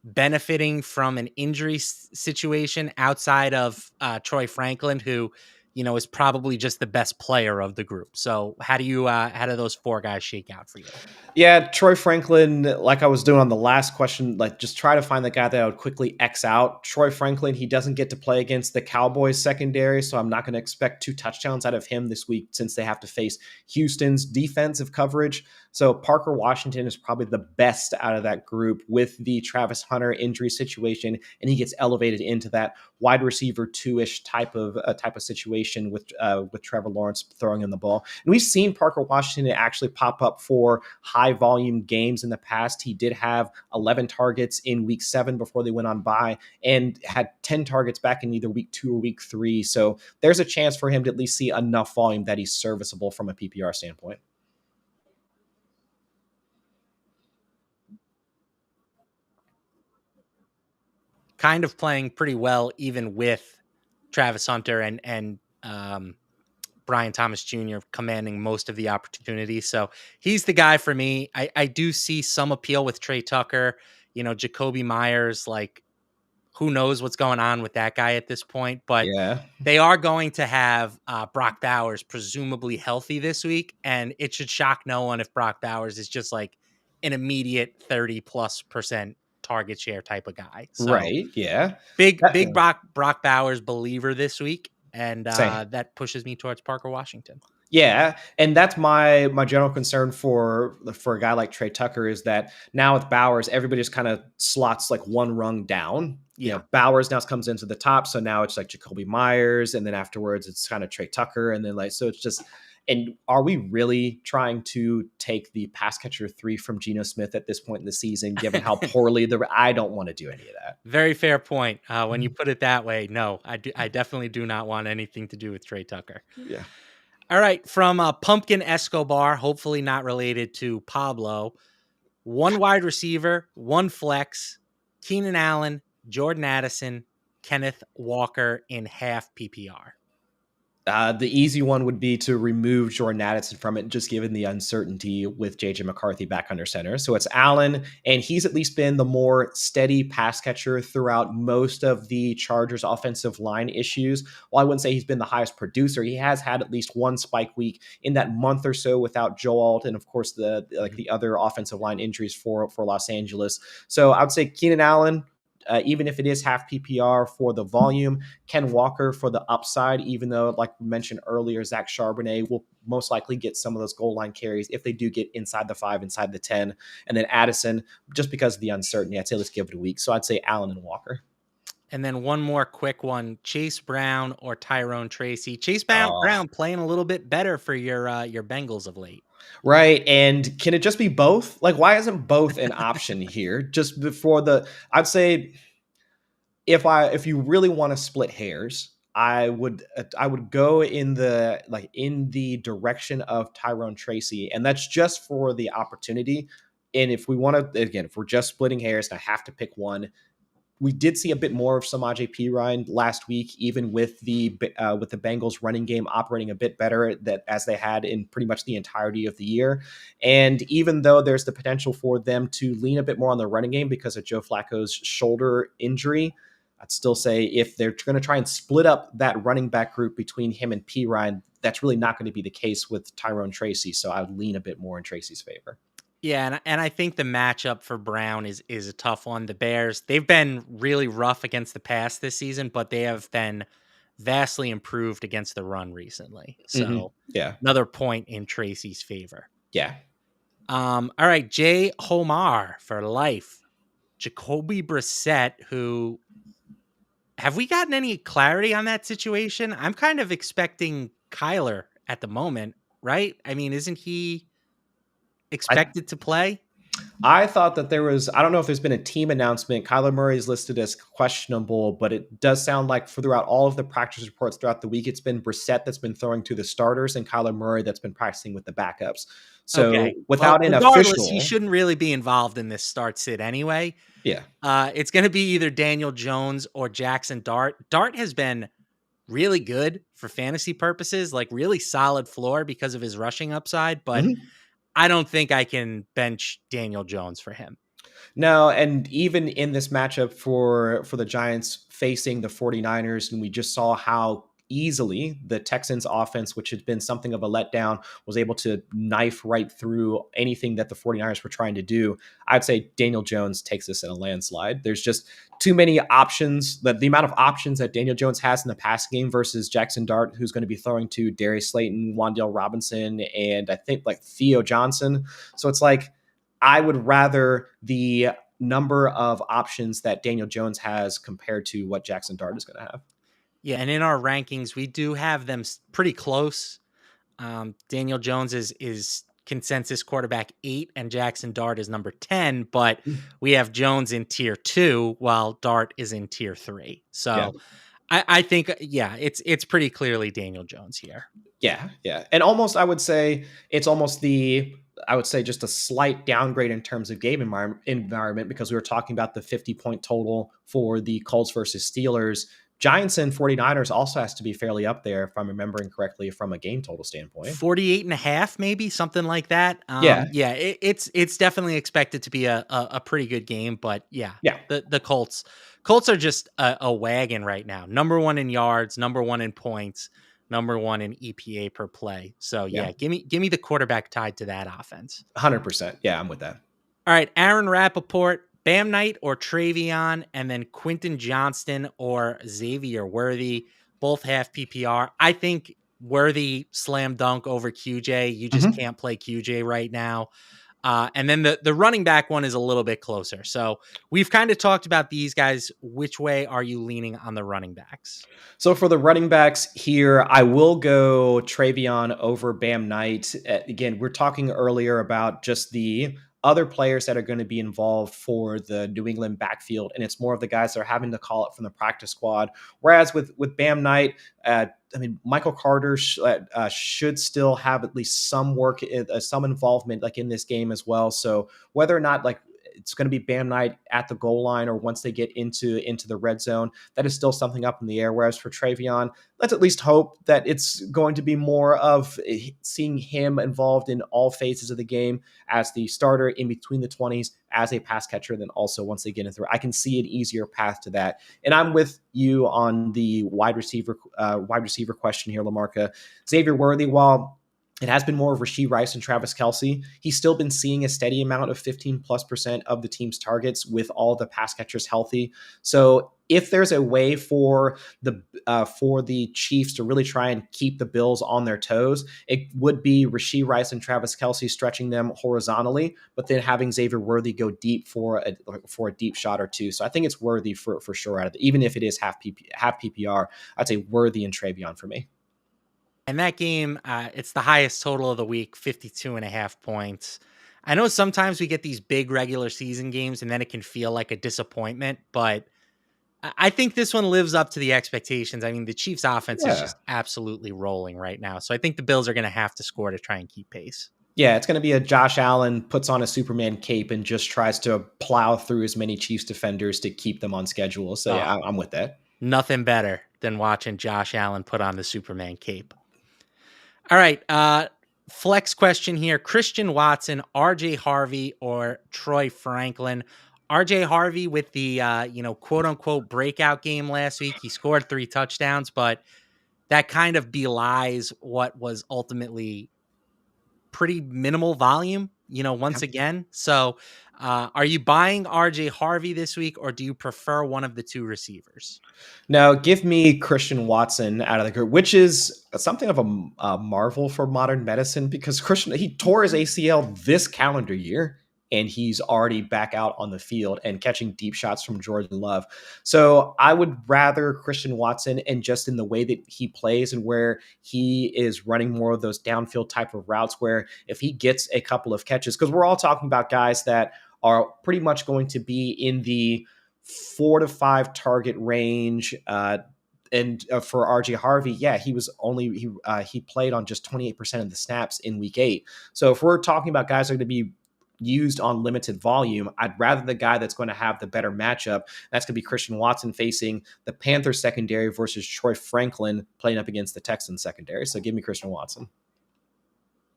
S1: benefiting from an injury situation outside of Troy Franklin, who, you know, is probably just the best player of the group. So how do those 4 guys shake out for you?
S2: Yeah, Troy Franklin, like I was doing on the last question, like just try to find the guy that I would quickly X out. Troy Franklin, he doesn't get to play against the Cowboys secondary, so I'm not going to expect 2 touchdowns out of him this week since they have to face Houston's defensive coverage. So Parker Washington is probably the best out of that group with the Travis Hunter injury situation, and he gets elevated into that wide receiver 2-ish type of situation situation with Trevor Lawrence throwing in the ball. And we've seen Parker Washington actually pop up for high volume games in the past. He did have 11 targets in week 7 before they went on bye, and had 10 targets back in either week 2 or week 3. So there's a chance for him to at least see enough volume that he's serviceable from a PPR standpoint.
S1: Kind of playing pretty well, even with Travis Hunter and Brian Thomas Jr. commanding most of the opportunity. So he's the guy for me. I do see some appeal with Trey Tucker, Jacoby Myers, like who knows what's going on with that guy at this point, but
S2: Yeah.
S1: they are going to have Brock Bowers presumably healthy this week. And it should shock no one if Brock Bowers is just like an immediate 30+% target share type of guy. So
S2: Right. Yeah.
S1: big Brock Bowers believer this week, and
S2: Same.
S1: that pushes me towards Parker Washington.
S2: Yeah, and that's my general concern for a guy like Trey Tucker is that now with Bowers, everybody just kind of slots like one rung down.
S1: Yeah.
S2: Bowers now comes into the top, so now it's like Jacoby Myers, and then afterwards it's kind of Trey Tucker, and then like so it's just. And are we really trying to take the pass catcher 3 from Geno Smith at this point in the season, given how poorly I don't want to do any of that.
S1: Very fair point. When you put it that way, no, I definitely do not want anything to do with Trey Tucker.
S2: Yeah.
S1: All right, from Pumpkin Escobar, hopefully not related to Pablo. One wide receiver, one flex, Keenan Allen, Jordan Addison, Kenneth Walker in half PPR.
S2: The easy one would be to remove Jordan Addison from it, just given the uncertainty with JJ McCarthy back under center. So it's Allen, and he's at least been the more steady pass catcher throughout most of the Chargers' offensive line issues. While I wouldn't say he's been the highest producer, he has had at least one spike week in that month or so without Joe Alt, and of course the other offensive line injuries for Los Angeles. So I would say Keenan Allen. Even if it is half PPR for the volume, Ken Walker for the upside, even though, like we mentioned earlier, Zach Charbonnet will most likely get some of those goal line carries if they do get inside the 5, inside the 10. And then Addison, just because of the uncertainty, I'd say let's give it a week. So I'd say Allen and Walker.
S1: And then one more quick one, Chase Brown or Tyrone Tracy. Chase Brown playing a little bit better for your Bengals of late.
S2: Right. And can it just be both? Like, why isn't both an option here? Just before I'd say if you really want to split hairs, I would go in the direction of Tyrone Tracy, and that's just for the opportunity. And if we want to, again, if we're just splitting hairs and I have to pick one, we did see a bit more of Samaje Perine last week, even with the Bengals running game operating a bit better as they had in pretty much the entirety of the year. And even though there's the potential for them to lean a bit more on the running game because of Joe Flacco's shoulder injury, I'd still say if they're going to try and split up that running back group between him and Perine, that's really not going to be the case with Tyrone Tracy. So I would lean a bit more in Tracy's favor.
S1: Yeah, and I think the matchup for Brown is a tough one. The Bears, they've been really rough against the pass this season, but they have been vastly improved against the run recently. So
S2: yeah,
S1: another point in Tracy's favor.
S2: Yeah.
S1: All right, Jay Homar for life. Jacoby Brissett, who have we gotten any clarity on that situation? I'm kind of expecting Kyler at the moment, right? I mean, isn't he expected to play?
S2: I thought that there was, I don't know if there's been a team announcement. Kyler Murray is listed as questionable, but it does sound like throughout all of the practice reports throughout the week, it's been Brissett that's been throwing to the starters and Kyler Murray that's been practicing with the backups. So without an official,
S1: he shouldn't really be involved in this start sit anyway.
S2: Yeah.
S1: It's going to be either Daniel Jones or Jackson Dart. Dart has been really good for fantasy purposes, like really solid floor because of his rushing upside, but I don't think I can bench Daniel Jones for him.
S2: No, and even in this matchup for the Giants facing the 49ers, and we just saw how easily the Texans offense, which had been something of a letdown, was able to knife right through anything that the 49ers were trying to do. I'd say Daniel Jones takes this in a landslide. There's just too many options. The amount of options that Daniel Jones has in the passing game versus Jackson Dart, who's going to be throwing to Darius Slayton, Wan'Dale Robinson, and I think like Theo Johnson. So it's like, I would rather the number of options that Daniel Jones has compared to what Jackson Dart is going to have.
S1: Yeah, and in our rankings, we do have them pretty close. Daniel Jones is consensus quarterback 8, and Jackson Dart is number 10. But
S2: Mm.
S1: we have Jones in tier 2, while Dart is in tier 3.
S2: Yeah.
S1: So I think yeah, it's pretty clearly Daniel Jones here.
S2: Yeah, yeah. And almost I would say it's almost the I would say just a slight downgrade in terms of game environment because we were talking about the 50-point total for the Colts versus Steelers. Giants and 49ers also has to be fairly up there if I'm remembering correctly from a game total standpoint.
S1: 48 and a half, maybe something like that.
S2: Yeah.
S1: Yeah, it's definitely expected to be a pretty good game, but yeah,
S2: Yeah.
S1: the Colts are just a wagon right now. Number 1 in yards, number 1 in points, number 1 in EPA per play. So
S2: Yeah.
S1: yeah, give me the quarterback tied to that offense.
S2: 100%. Yeah, I'm with that.
S1: All right, Aaron Rappaport, Bam Knight or Travion, and then Quentin Johnston or Xavier Worthy, both half PPR. I think Worthy slam dunk over QJ. You just
S2: Mhm.
S1: can't play QJ right now. And then the running back one is a little bit closer. So we've kind of talked about these guys. Which way are you leaning on the running backs?
S2: So for the running backs here, I will go Travion over Bam Knight. Again, we're talking earlier about just the other players that are going to be involved for the New England backfield, and it's more of the guys that are having to call it from the practice squad. Whereas with Bam Knight, I mean, Michael Carter should still have at least some work, some involvement like in this game as well. So whether or not like it's going to be Bam Knight at the goal line or once they get into the red zone, that is still something up in the air. Whereas for Travion, let's at least hope that it's going to be more of seeing him involved in all phases of the game as the starter in between the 20s, as a pass catcher, then also once they get into I can see an easier path to that. And I'm with you on the wide receiver question here, LaMarca. Xavier Worthy, while it has been more of Rashee Rice and Travis Kelce, he's still been seeing a steady amount of 15+% of the team's targets with all the pass catchers healthy. So if there's a way for the Chiefs to really try and keep the Bills on their toes, it would be Rashee Rice and Travis Kelce stretching them horizontally, but then having Xavier Worthy go deep for a deep shot or two. So I think it's Worthy for sure out of it. Even if it is half PPR, I'd say Worthy and Travion for me.
S1: And that game, it's the highest total of the week, 52 and a half points. I know sometimes we get these big regular season games and then it can feel like a disappointment, but I think this one lives up to the expectations. I mean, the Chiefs offense is
S2: Yeah.
S1: just absolutely rolling right now. So I think the Bills are going to have to score to try and keep pace.
S2: Yeah, it's going to be a Josh Allen puts on a Superman cape and just tries to plow through as many Chiefs defenders to keep them on schedule. So
S1: Oh,
S2: yeah, I'm with that.
S1: nothing better than watching Josh Allen put on the Superman cape. All right. Flex question here. Christian Watson, RJ Harvey, or Troy Franklin. RJ Harvey with the quote unquote breakout game last week. He scored 3 touchdowns, but that kind of belies what was ultimately pretty minimal volume, once again. So are you buying RJ Harvey this week, or do you prefer one of the 2 receivers?
S2: Now, give me Christian Watson out of the group, which is something of a marvel for modern medicine because Christian he tore his ACL this calendar year and he's already back out on the field and catching deep shots from Jordan Love. So I would rather Christian Watson and just in the way that he plays and where he is running more of those downfield type of routes where if he gets a couple of catches, because we're all talking about guys that are pretty much going to be in the 4 to 5 target range. And for RJ Harvey, yeah, he played on just 28% of the snaps in week 8. So if we're talking about guys that are going to be used on limited volume, I'd rather the guy that's going to have the better matchup. That's going to be Christian Watson facing the Panthers secondary versus Troy Franklin playing up against the Texans secondary. So give me Christian Watson.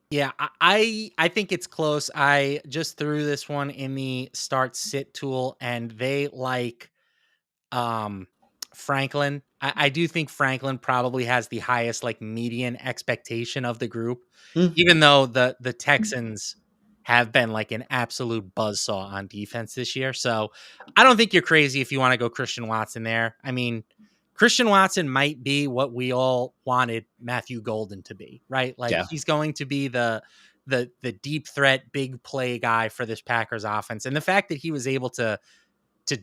S1: Yeah, I think it's close. I just threw this one in the start sit tool, and they like um Franklin. I do think Franklin probably has the highest like median expectation of the group,
S2: Mm.
S1: even though the Texans have been like an absolute buzzsaw on defense this year. So I don't think you're crazy if you want to go Christian Watson there. I mean, Christian Watson might be what we all wanted Matthew Golden to be, right? Like
S2: Yeah.
S1: he's going to be the deep threat, big play guy for this Packers offense. And the fact that he was able to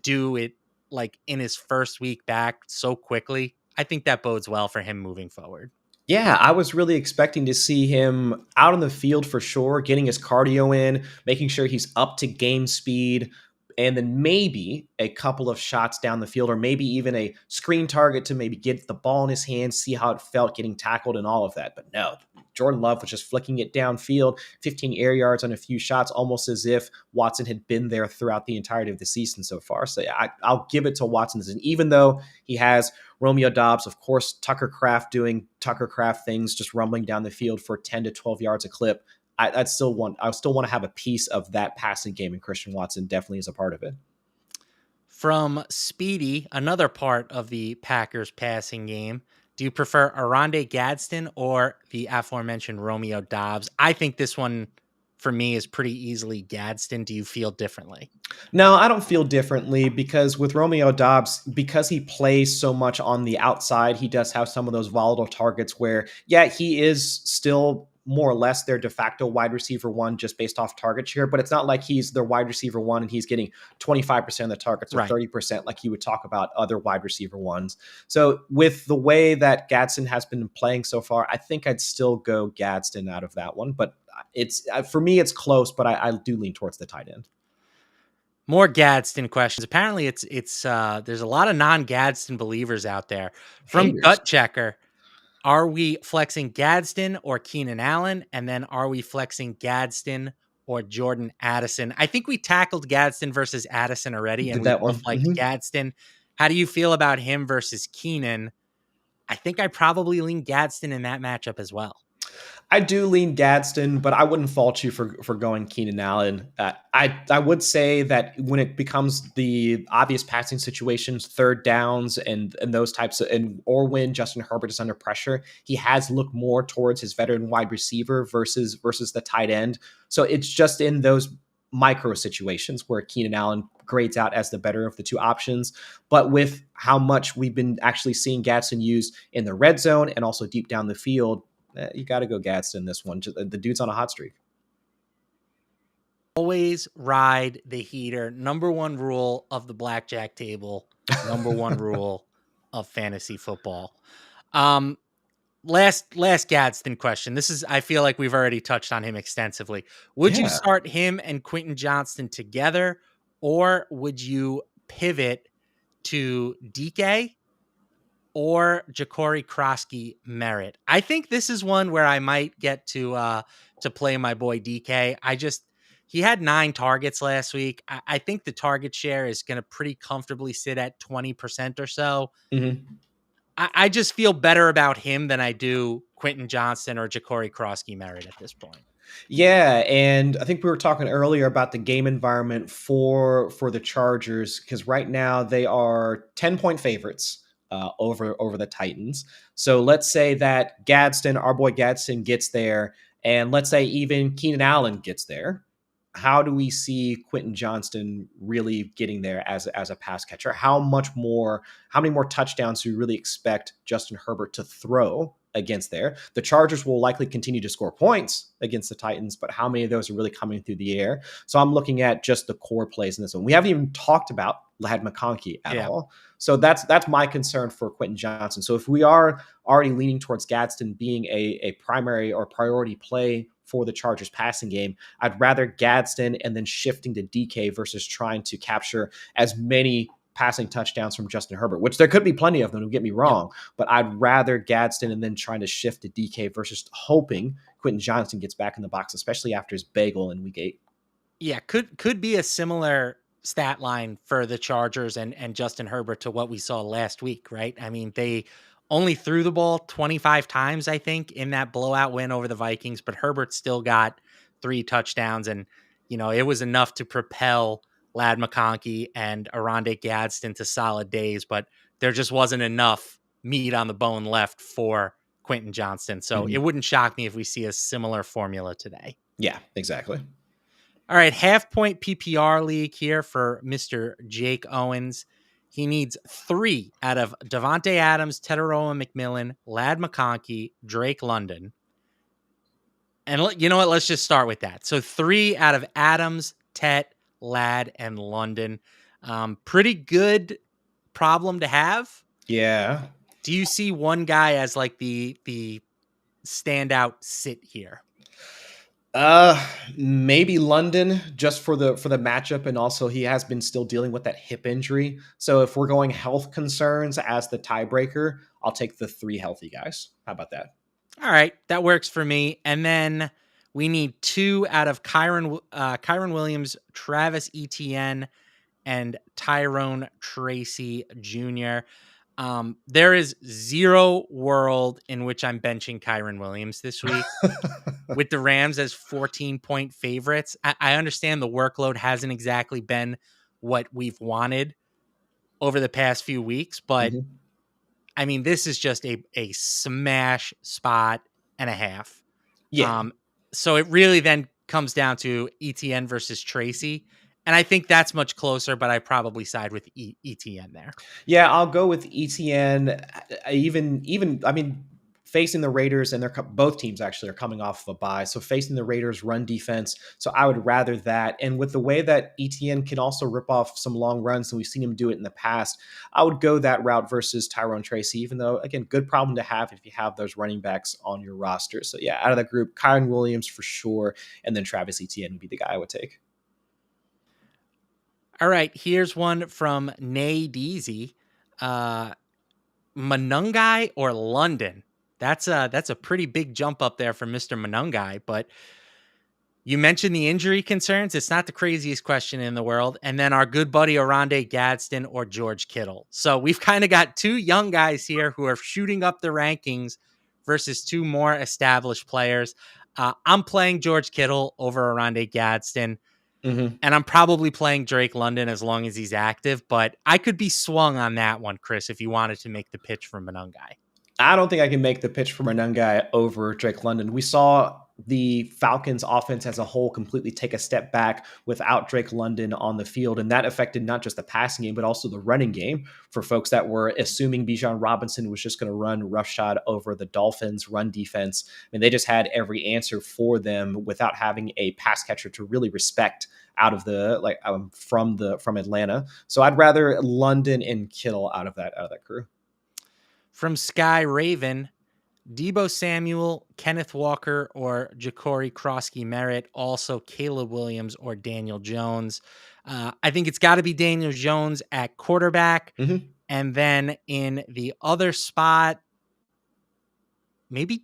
S1: do it like in his first week back so quickly, I think that bodes well for him moving forward.
S2: Yeah, I was really expecting to see him out on the field for sure, getting his cardio in, making sure he's up to game speed, and then maybe a couple of shots down the field, or maybe even a screen target to maybe get the ball in his hands, see how it felt getting tackled and all of that. But no, Jordan Love was just flicking it downfield, 15 air yards on a few shots, almost as if Watson had been there throughout the entirety of the season so far. So I'll give it to Watson. And even though he has Romeo Dobbs, of course, Tucker Kraft doing Tucker Kraft things, just rumbling down the field for 10 to 12 yards a clip. I still want to have a piece of that passing game, and Christian Watson definitely is a part of it.
S1: From Speedy, another part of the Packers passing game, do you prefer Arande Gadsden or the aforementioned Romeo Dobbs? I think this one for me is pretty easily Gadsden. Do you feel differently?
S2: No, I don't feel differently because with Romeo Dobbs, because he plays so much on the outside, he does have some of those volatile targets where, yeah, he is still more or less their de facto wide receiver one just based off target share, but it's not like he's their wide receiver one and he's getting 25% of the targets or
S1: Right.
S2: 30% like you would talk about other wide receiver ones. So with the way that Gadsden has been playing so far, I think I'd still go Gadsden out of that one, but it's for me, it's close, but I do lean towards the tight end.
S1: More Gadsden questions. Apparently, it's there's a lot of non-Gadsden believers out there. From
S2: Haters.
S1: Gut Checker, are we flexing Gadsden or Keenan Allen? And then are we flexing Gadsden or Jordan Addison? I think we tackled Gadsden versus Addison already, and
S2: Did
S1: we
S2: that
S1: both
S2: one.
S1: liked Gadsden. How do you feel about him versus Keenan? I think I probably lean Gadsden in that matchup as well.
S2: I do lean Gadsden, but I wouldn't fault you for going Keenan Allen. I would say that when it becomes the obvious passing situations, third downs, and those types of, and or when Justin Herbert is under pressure, he has looked more towards his veteran wide receiver versus the tight end. So it's just in those micro situations where Keenan Allen grades out as the better of the two options. But with how much we've been actually seeing Gadsden use in the red zone and also deep down the field, you got to go Gadsden this one. The dude's on a hot streak.
S1: Always ride the heater. Number one rule of the blackjack table. Number one rule of fantasy football. Um, last Gadsden question. This is, I feel like we've already touched on him extensively. Would you
S2: Yeah.
S1: start him and Quentin Johnston together, or would you pivot to DK or Ja'Cory Krosky Merritt? I think this is one where I might get to play my boy DK. He had 9 targets last week. I think the target share is going to pretty comfortably sit at 20% or so.
S2: Mm-hmm.
S1: I just feel better about him than I do Quentin Johnston or Ja'Cory Krosky Merritt at this point.
S2: Yeah, and I think we were talking earlier about the game environment for the Chargers because right now they are 10-point favorites over the Titans. So let's say that Gadsden, our boy Gadsden, gets there, and let's say even Keenan Allen gets there. How do we see Quentin Johnston really getting there as a pass catcher? How many more touchdowns do you really expect Justin Herbert to throw against there? The Chargers will likely continue to score points against the Titans, but how many of those are really coming through the air? So I'm looking at just the core plays in this one. We haven't even talked about Ladd McConkey at all. So that's my concern for Quentin Johnston. So if we are already leaning towards Gadsden being a primary or priority play for the Chargers passing game, I'd rather Gadsden and then shifting to DK versus trying to capture as many passing touchdowns from Justin Herbert, which there could be plenty of them, don't get me wrong, but I'd rather Gadsden and then trying to shift to DK versus hoping Quentin Johnston gets back in the box, especially after his bagel in week 8.
S1: Yeah, could be a similar stat line for the Chargers and Justin Herbert to what we saw last week, right? I mean, they only threw the ball 25 times, I think, in that blowout win over the Vikings, but Herbert still got 3 touchdowns, and it was enough to propel Ladd McConkey and Arande Gadsden to solid days, but there just wasn't enough meat on the bone left for Quentin Johnston. So it wouldn't shock me if we see a similar formula today.
S2: Yeah, exactly.
S1: All right, half-point PPR league here for Mr. Jake Owens. He needs 3 out of Devontae Adams, Teteroa McMillan, Ladd McConkey, Drake London. And you know what? Let's just start with that. So 3 out of Adams, Tet, Ladd, and London. Pretty good problem to have.
S2: Yeah.
S1: Do you see one guy as like the standout sit here?
S2: Uh, Maybe London just for the matchup, and also he has been still dealing with that hip injury. So if we're going health concerns as the tiebreaker, I'll take the three healthy guys. How about that?
S1: All right, that works for me. And then we need two out of Kyron Williams, Travis Etienne, and Tyrone Tracy Jr. There is zero world in which I'm benching Kyron Williams this week with the Rams as 14-point favorites. I understand the workload hasn't exactly been what we've wanted over the past few weeks, but
S2: Mhm.
S1: I mean, this is just a smash spot and a half.
S2: Yeah.
S1: Um, so it really then comes down to ETN versus Tracy. And I think that's much closer, but I probably side with ETN there.
S2: Yeah, I'll go with ETN. I mean, facing the Raiders, and both teams actually are coming off of a bye, so facing the Raiders' run defense. So I would rather that. And with the way that ETN can also rip off some long runs, and we've seen him do it in the past, I would go that route versus Tyrone Tracy. Even though, again, good problem to have if you have those running backs on your roster. So yeah, out of that group, Kyron Williams for sure, and then Travis ETN would be the guy I would take.
S1: All right, here's one from Nay Deasy. Uh, Monungai or London? That's a pretty big jump up there for Mr. Monungai, but you mentioned the injury concerns. It's not the craziest question in the world. And then our good buddy Oronde Gadsden or George Kittle. So we've kind of got two young guys here who are shooting up the rankings versus two more established players. I'm playing George Kittle over Oronde Gadsden,
S2: Mhm.
S1: and I'm probably playing Drake London as long as he's active. But I could be swung on that one, Chris, if you wanted to make the pitch for Monungai.
S2: I don't think I can make the pitch for Monungai over Drake London. We saw the Falcons offense as a whole completely take a step back without Drake London on the field. And that affected not just the passing game, but also the running game for folks that were assuming Bijan Robinson was just going to run roughshod over the Dolphins run defense. I mean, they just had every answer for them without having a pass catcher to really respect out of the from Atlanta. So I'd rather London and Kittle out of that crew.
S1: From Sky Raven, Debo Samuel, Kenneth Walker, or Ja'Cory Krosky Merritt, also Caleb Williams or Daniel Jones. I think it's got to be Daniel Jones at quarterback.
S2: Mhm.
S1: And then in the other spot, maybe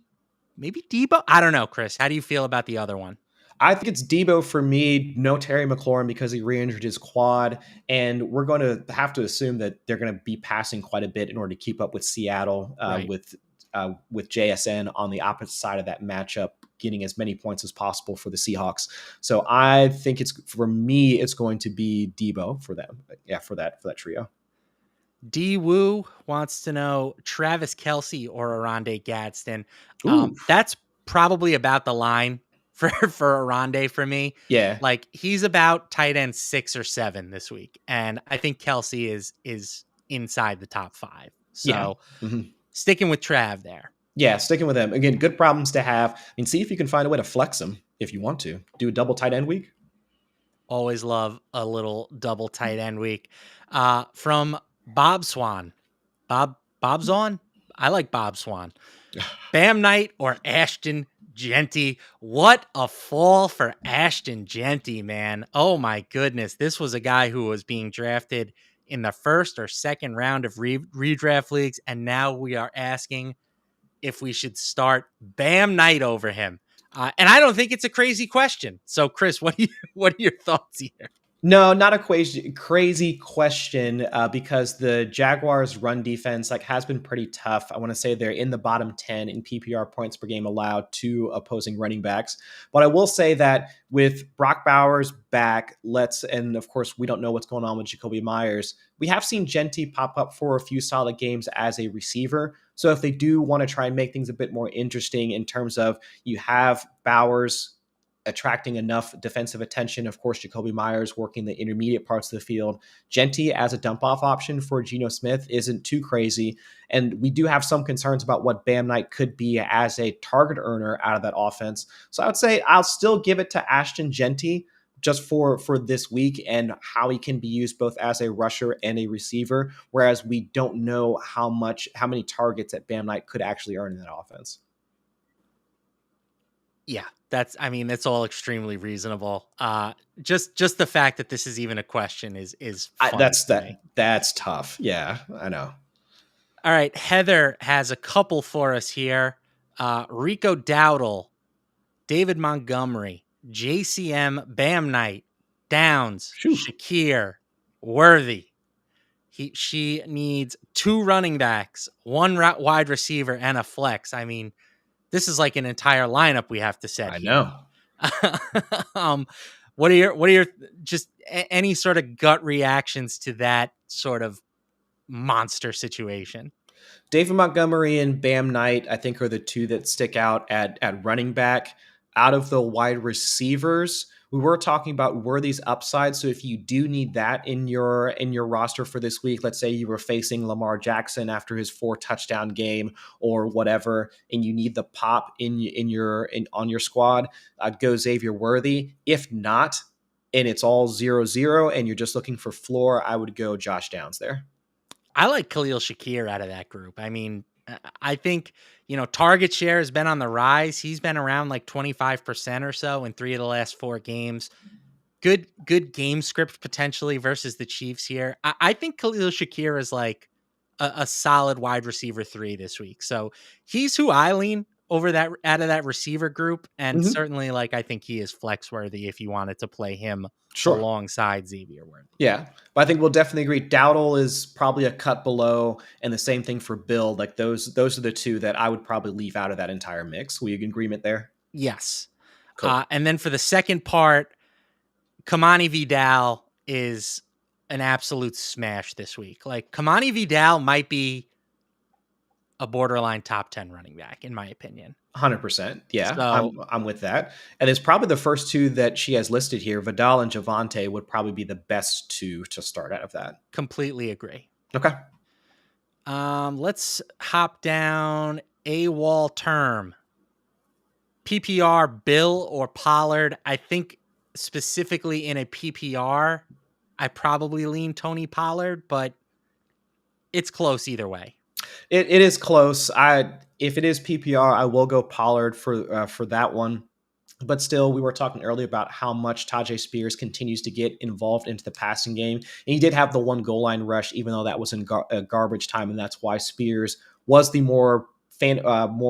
S1: Debo. I don't know, Chris. How do you feel about the other one?
S2: I think it's Debo for me. No Terry McLaurin because he re-injured his quad, and we're going to have to assume that they're going to be passing quite a bit in order to keep up with Seattle,
S1: Right.
S2: with JSN on the opposite side of that matchup, getting as many points as possible for the Seahawks. So I think it's going to be Debo for them. Yeah, for that trio.
S1: D Woo wants to know Travis Kelsey or Aronde Gadsden.
S2: Ooh,
S1: That's probably about the line for Aronde for me.
S2: yeah,
S1: Like he's about tight end 6 or 7 this week, and I think Kelsey is inside the top 5.
S2: yeah.
S1: So
S2: Mhm.
S1: sticking with Trav there.
S2: Yeah, sticking with them. Again, good problems to have. And see if you can find a way to flex them if you want to. Do a double tight end week.
S1: Always love a little double tight end week. From Bob Swan. Bob's on. I like Bob Swan. Bam Knight or Ashton Genty. What a fall for Ashton Genty, man. Oh my goodness. This was a guy who was being drafted in the first or second round of redraft leagues. And now we are asking if we should start Bam Knight over him. And I don't think it's a crazy question. So, Chris, what are your thoughts here?
S2: No, not a crazy question because the Jaguars' run defense has been pretty tough. I want to say they're in the bottom 10 in PPR points per game allowed to opposing running backs. But I will say that with Brock Bowers back, and of course we don't know what's going on with Jacoby Myers. We have seen Genty pop up for a few solid games as a receiver. So if they do want to try and make things a bit more interesting in terms of you have Bowers attracting enough defensive attention. Of course, Jacoby Myers working the intermediate parts of the field. Genty as a dump off option for Geno Smith isn't too crazy. And we do have some concerns about what Bam Knight could be as a target earner out of that offense. So I would say I'll still give it to Ashton Genty, just for this week and how he can be used both as a rusher and a receiver. Whereas we don't know how many targets that Bam Knight could actually earn in that offense.
S1: Yeah, that's all extremely reasonable. Just the fact that this is even a question is funny to me.
S2: That's tough. Yeah, I know.
S1: All right, Heather has a couple for us here. Rico Dowdle, David Montgomery, JCM, Bam Knight, Downs,
S2: Phew.
S1: Shakir, Worthy. She needs 2 running backs, 1 wide receiver, and a flex. I mean, this is like an entire lineup we have to set
S2: I
S1: here.
S2: know.
S1: um, what are your just any sort of gut reactions to that sort of monster situation?
S2: David Montgomery and Bam Knight, I think, are the two that stick out at running back. Out of the wide receivers, we were talking about Worthy's upside. So if you do need that in your roster for this week, let's say you were facing Lamar Jackson after his 4 touchdown game or whatever, and you need the pop on your squad, I'd go Xavier Worthy. If not, and it's all 0-0, and you're just looking for floor, I would go Josh Downs there.
S1: I like Khalil Shakir out of that group. I mean, I think, target share has been on the rise. He's been around like 25% or so in 3 of the last 4 games. Good game script potentially versus the Chiefs here. I think Khalil Shakir is like a solid wide receiver 3 this week. So he's who I lean over that out of that receiver group. And
S2: Mm-hmm.
S1: certainly, like, I think he is flex worthy if you wanted to play him
S2: Sure.
S1: alongside Xavier Worthy.
S2: Yeah, but I think we'll definitely agree. Dowdle is probably a cut below, and the same thing for Bill. Like those are the two that I would probably leave out of that entire mix. We in agreement there?
S1: Yes.
S2: Cool.
S1: And then for the second part, Kamani Vidal is an absolute smash this week. Like, Kamani Vidal might be a borderline top 10 running back, in my opinion.
S2: 100%. Yeah,
S1: So
S2: I'm with that. And it's probably the first two that she has listed here. Vidal and Javante would probably be the best two to start out of that.
S1: completely agree.
S2: Okay.
S1: Let's hop down AWOL term. PPR, Bill or Pollard. I think specifically in a PPR, I probably lean Tony Pollard, but it's close either way.
S2: It is close. If it is PPR, I will go Pollard for that one. But still, we were talking earlier about how much Tajay Spears continues to get involved into the passing game. And he did have the 1 goal line rush, even though that was in garbage time. And that's why Spears was the more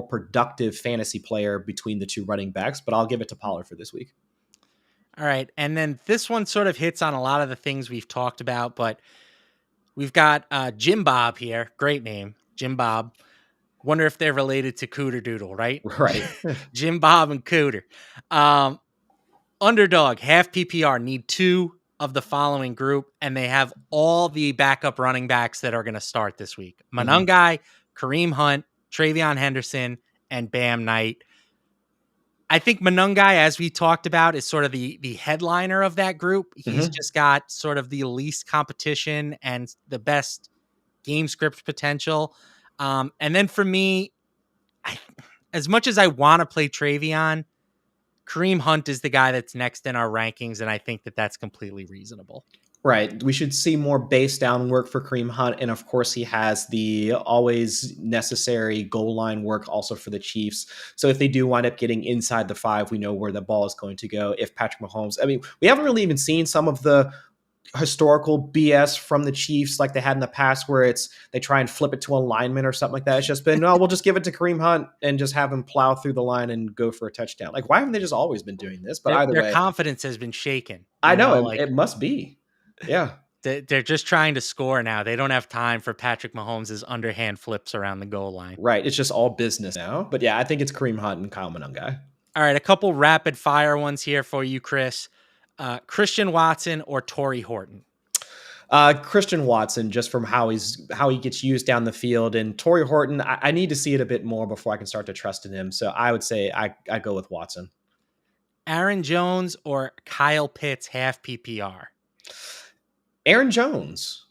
S2: productive fantasy player between the 2 running backs. But I'll give it to Pollard for this week.
S1: All right. And then this one sort of hits on a lot of the things we've talked about, but we've got Jim Bob here. Great name, Jim Bob. Wonder if they're related to Cooter Doodle, right?
S2: Right.
S1: Jim Bob and Cooter. Underdog, half PPR, need 2 of the following group, and they have all the backup running backs that are going to start this week. Monungai, Kareem Hunt, Travion Henderson, and Bam Knight. I think Monungai, as we talked about, is sort of the headliner of that group. He's just got sort of the least competition and the best game script potential. And then for me, as much as I want to play Travion, Kareem Hunt is the guy that's next in our rankings, and I think that that's completely reasonable.
S2: Right. We should see more base down work for Kareem Hunt. And of course, he has the always necessary goal line work also for the Chiefs. So if they do wind up getting inside the 5, we know where the ball is going to go. If Patrick Mahomes, I mean, we haven't really even seen some of the historical BS from the Chiefs like they had in the past where they try and flip it to a lineman or something like that. It's just been, no, we'll just give it to Kareem Hunt and just have him plow through the line and go for a touchdown. Like, why haven't they just always been doing this? But either
S1: Their
S2: way,
S1: confidence has been shaken.
S2: I know
S1: Like,
S2: it must be. Yeah.
S1: They're just trying to score now. They don't have time for Patrick Mahomes' underhand flips around the goal line.
S2: Right. It's just all business now. But yeah, I think it's Kareem Hunt and Kyle Monungai.
S1: All right, a couple rapid fire ones here for you, Chris. Christian Watson or Torrey Horton?
S2: Christian Watson, just from how he gets used down the field, and Torrey Horton, I need to see it a bit more before I can start to trust in him. So I would say I go with Watson.
S1: Aaron Jones or Kyle Pitts half PPR?
S2: Aaron Jones.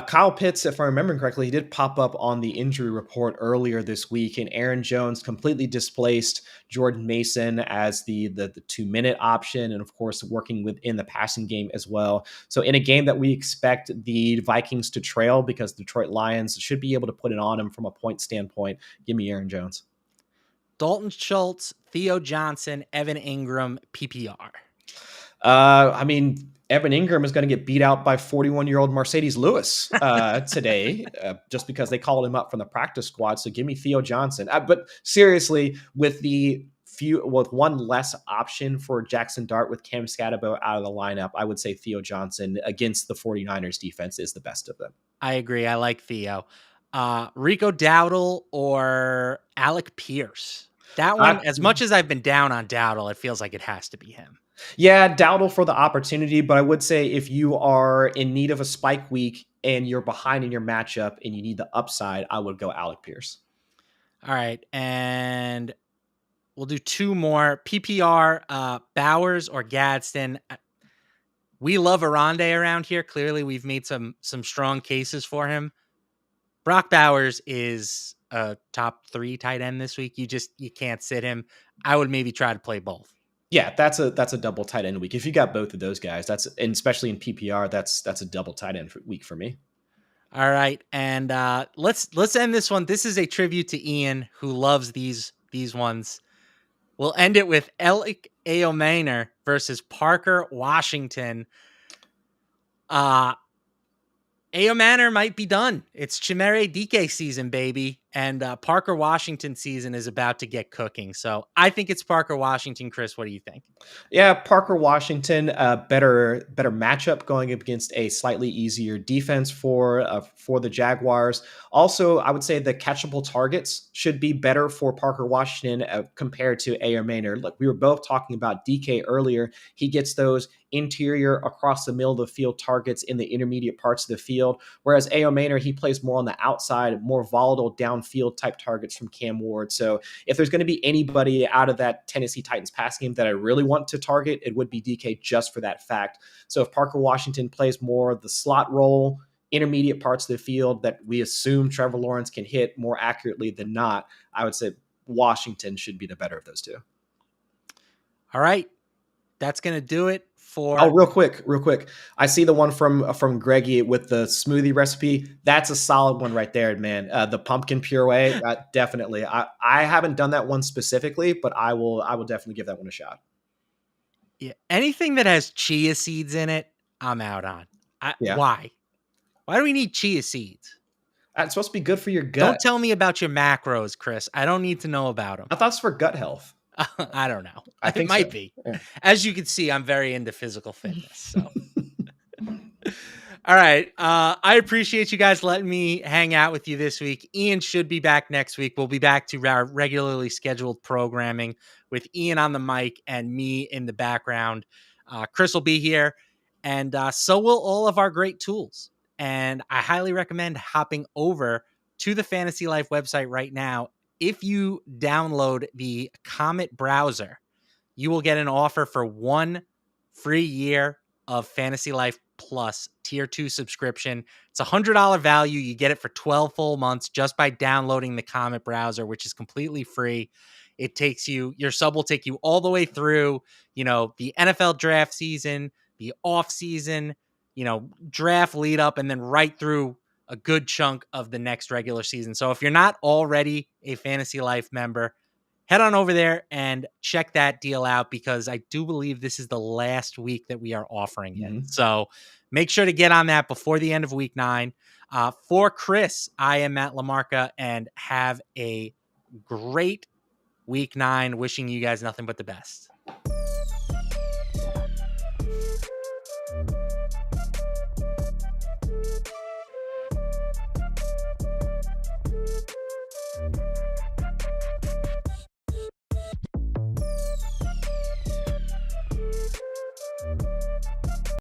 S2: Kyle Pitts, if I'm remembering correctly, he did pop up on the injury report earlier this week, and Aaron Jones completely displaced Jordan Mason as the 2-minute option, and of course working within the passing game as well. So in a game that we expect the Vikings to trail because Detroit Lions should be able to put it on him from a point standpoint, give me Aaron Jones.
S1: Dalton Schultz, Theo Johnson, Evan Ingram, PPR.
S2: I mean, Evan Ingram is going to get beat out by 41-year-old Mercedes Lewis today, just because they called him up from the practice squad. So give me Theo Johnson. But seriously, with one less option for Jackson Dart with Cam Scatterbo out of the lineup, I would say Theo Johnson against the 49ers defense is the best of them.
S1: I agree. I like Theo. Rico Dowdle or Alec Pierce. That one, as much as I've been down on Dowdle, it feels like it has to be him.
S2: Yeah, Dowdle for the opportunity, but I would say if you are in need of a spike week and you're behind in your matchup and you need the upside, I would go Alec Pierce.
S1: All right, and we'll do two more. PPR, Bowers or Gadsden. We love Arande around here. Clearly, we've made some strong cases for him. Brock Bowers is a top 3 tight end this week. You can't sit him. I would maybe try to play both.
S2: Yeah, that's a double tight end week. If you got both of those guys, and especially in PPR, that's a double tight end week for me.
S1: All right, and let's end this one. This is a tribute to Ian, who loves these ones. We'll end it with Alec Ayomanor versus Parker Washington. Ayomanor might be done. It's Chimere Dike season, baby. And Parker Washington season is about to get cooking. So I think it's Parker Washington. Chris, what do you think?
S2: Yeah, Parker Washington, better matchup going up against a slightly easier defense for the Jaguars. Also, I would say the catchable targets should be better for Parker Washington compared to Ayomanor. Look, we were both talking about DK earlier. He gets those interior across the middle of the field targets in the intermediate parts of the field, whereas Ayomanor, he plays more on the outside, more volatile downfield type targets from Cam Ward. So if there's going to be anybody out of that Tennessee Titans passing game that I really want to target, it would be DK just for that fact. So if Parker Washington plays more of the slot role, intermediate parts of the field that we assume Trevor Lawrence can hit more accurately than not, I would say Washington should be the better of those two.
S1: All right. That's going to do it for...
S2: Oh, real quick. I see the one from Greggy with the smoothie recipe. That's a solid one right there, man. The pumpkin puree, definitely. I haven't done that one specifically, but I will definitely give that one a shot.
S1: Yeah, anything that has chia seeds in it, I'm out on. Why? Why do we need chia seeds?
S2: It's supposed to be good for your gut.
S1: Don't tell me about your macros, Chris. I don't need to know about them.
S2: I thought it's for gut health.
S1: I don't know.
S2: I think
S1: it might
S2: so.
S1: be.
S2: Yeah.
S1: As you can see, I'm very into physical fitness. So, all right. I appreciate you guys letting me hang out with you this week. Ian should be back next week. We'll be back to our regularly scheduled programming with Ian on the mic and me in the background. Chris will be here, and so will all of our great tools. And I highly recommend hopping over to the Fantasy Life website right now. If you download the Comet browser, you will get an offer for 1 free year of Fantasy Life Plus Tier 2 subscription. It's a $100 value. You get it for 12 full months just by downloading the Comet browser, which is completely free. It takes you, your sub will take you all the way through, the NFL draft season, the off season, draft lead up, and then right through a good chunk of the next regular season. So if you're not already a Fantasy Life member, head on over there and check that deal out, because I do believe this is the last week that we are offering it. So make sure to get on that before the end of week 9. For Chris, I am Matt LaMarca, and have a great week 9. Wishing you guys nothing but the best.